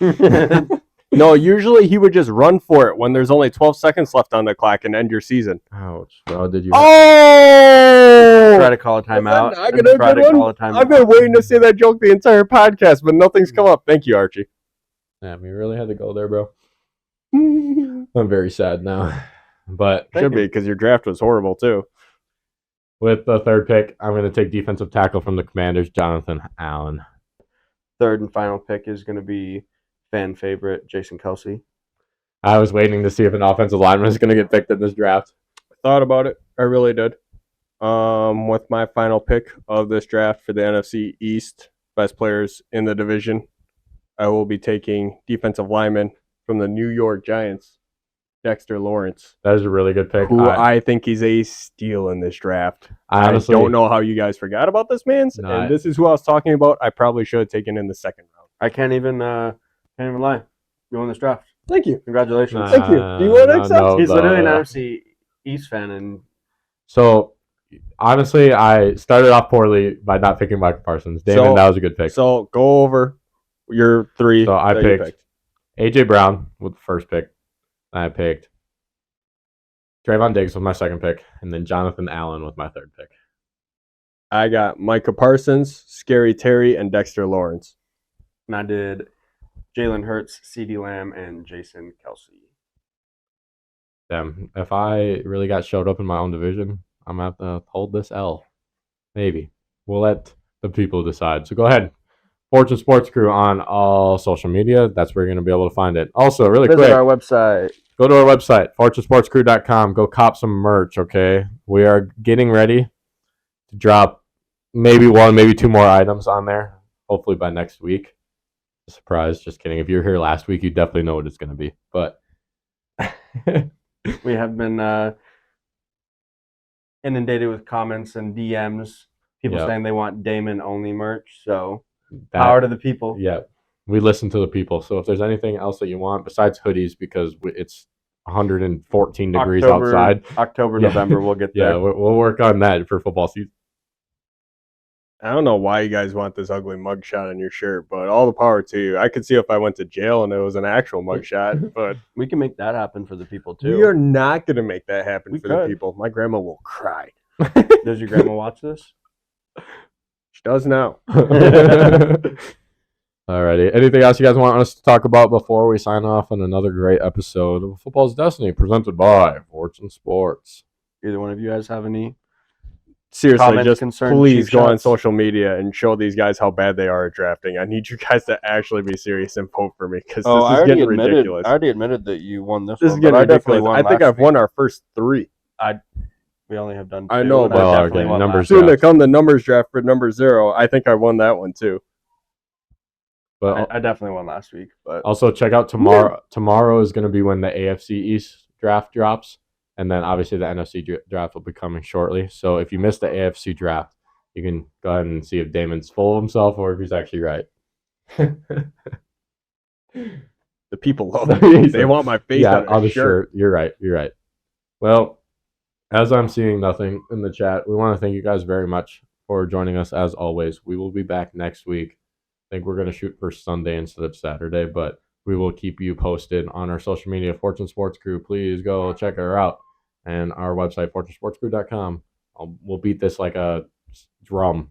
No, usually he would just run for it when there's only 12 seconds left on the clock and end your season. Ouch, bro. Did you? Oh! Try to call a timeout. not gonna Try good to one? call a timeout. I've been waiting to say that joke the entire podcast, but nothing's come up. Thank you, Archie. Damn, you really had to go there, bro. I'm very sad now. But Should be, because your draft was horrible, too. with the third pick, I'm going to take defensive tackle from the Commanders, Jonathan Allen. Third and final pick is going to be fan favorite, Jason Kelsey. I was waiting to see if an offensive lineman is going to get picked in this draft. Thought about it. I really did. With my final pick of this draft for the NFC East, best players in the division, I will be taking defensive lineman from the New York Giants, Dexter Lawrence, That is a really good pick. who I think he's a steal in this draft. I honestly don't know how you guys forgot about this man, No, and this is who I was talking about. I probably should have taken in the second round. I can't even lie. You won this draft. Thank you. Congratulations. Thank you. Do you want to accept? He's literally an NFC East fan, and So, honestly, I started off poorly by not picking Micah Parsons. Damon, So- that was a good pick. So go over your three. So I that you picked A.J. Brown with the first pick. I picked Trayvon Diggs with my second pick, and then Jonathan Allen with my third pick. I got Micah Parsons, Scary Terry, and Dexter Lawrence. and I did Jalen Hurts, CeeDee Lamb, and Jason Kelsey. Damn, if I really got showed up in my own division, I'm going to have to hold this L. Maybe. We'll let the people decide. So go ahead. Fortune Sports Crew on all social media. That's where you're going to be able to find it. Also, really Visit quick, our website. go to our website, fortunesportscrew.com. Go cop some merch, okay? We are getting ready to drop maybe one, maybe two more items on there, hopefully by next week. Surprise, just kidding. If you were here last week, you definitely know what it's going to be. But We have been inundated with comments and DMs. People Yep. saying they want Damon only merch. So that- power to the people. Yeah, we listen to the people. So if there's anything else that you want besides hoodies, because it's 114 degrees outside. October, Yeah. November, we'll get Yeah, there. we'll work on that for football season. I don't know why you guys want this ugly mugshot on your shirt, but all the power to you. I could see if I went to jail and it was an actual mugshot, but We can make that happen for the people too. we are not going to make that happen We for the could. people. My grandma will cry. Does your grandma watch this? does now. Alrighty. Anything else you guys want us to talk about before we sign off on another great episode of Football's Destiny presented by Fortune Sports? Either one of you guys have any? Seriously, Comments, just concerns, please cheap go on shots? social media and show these guys how bad they are at drafting. I need you guys to actually be serious and vote for me because Oh, this is getting ridiculous. I already admitted that you won this This one. is getting but I definitely ridiculous. won I think last I've won week. our first 3. We only have done 2. I know, and but- I Well, definitely okay, won numbers last Soon week. to come the numbers draft for number 0. I think I won that one too. But I definitely won last week, but also check out tomorrow. Tomorrow is going to be when the AFC East draft drops, and then obviously the NFC draft will be coming shortly. So if you missed the AFC draft, you can go ahead and see if Damon's full of himself or if he's actually right. The people love it. They want my face Yeah, on on the the shirt. shirt. You're right. You're right. Well, as I'm seeing nothing in the chat, we want to thank you guys very much for joining us as always. We will be back next week. I think we're going to shoot for Sunday instead of Saturday, but we will keep you posted on our social media, Fortune Sports Crew. Please go check her out. And our website, fortunesportscrew.com. We'll beat this like a drum.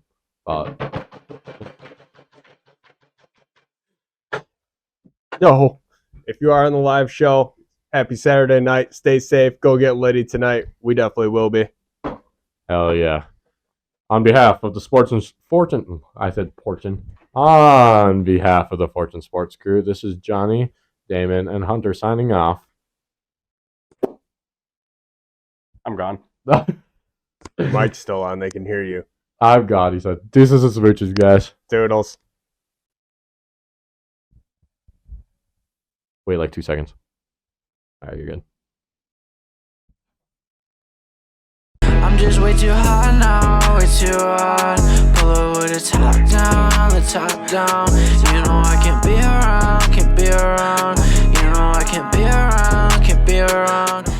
Yo, if you are on the live show, happy Saturday night. Stay safe. Go get Liddy tonight. We definitely will be. Hell yeah. On behalf of the On behalf of the Fortune Sports Crew, this is Johnny, Damon, and Hunter signing off. I'm gone. Mike's still on. They can hear you. I've got, he said. Deuces and smooches, guys. Doodles. Wait like 2 seconds. All right, you're good. I'm just way too hot now, way too hot. Pull up with the top down, the top down. You know I can't be around, can't be around. You know I can't be around, can't be around.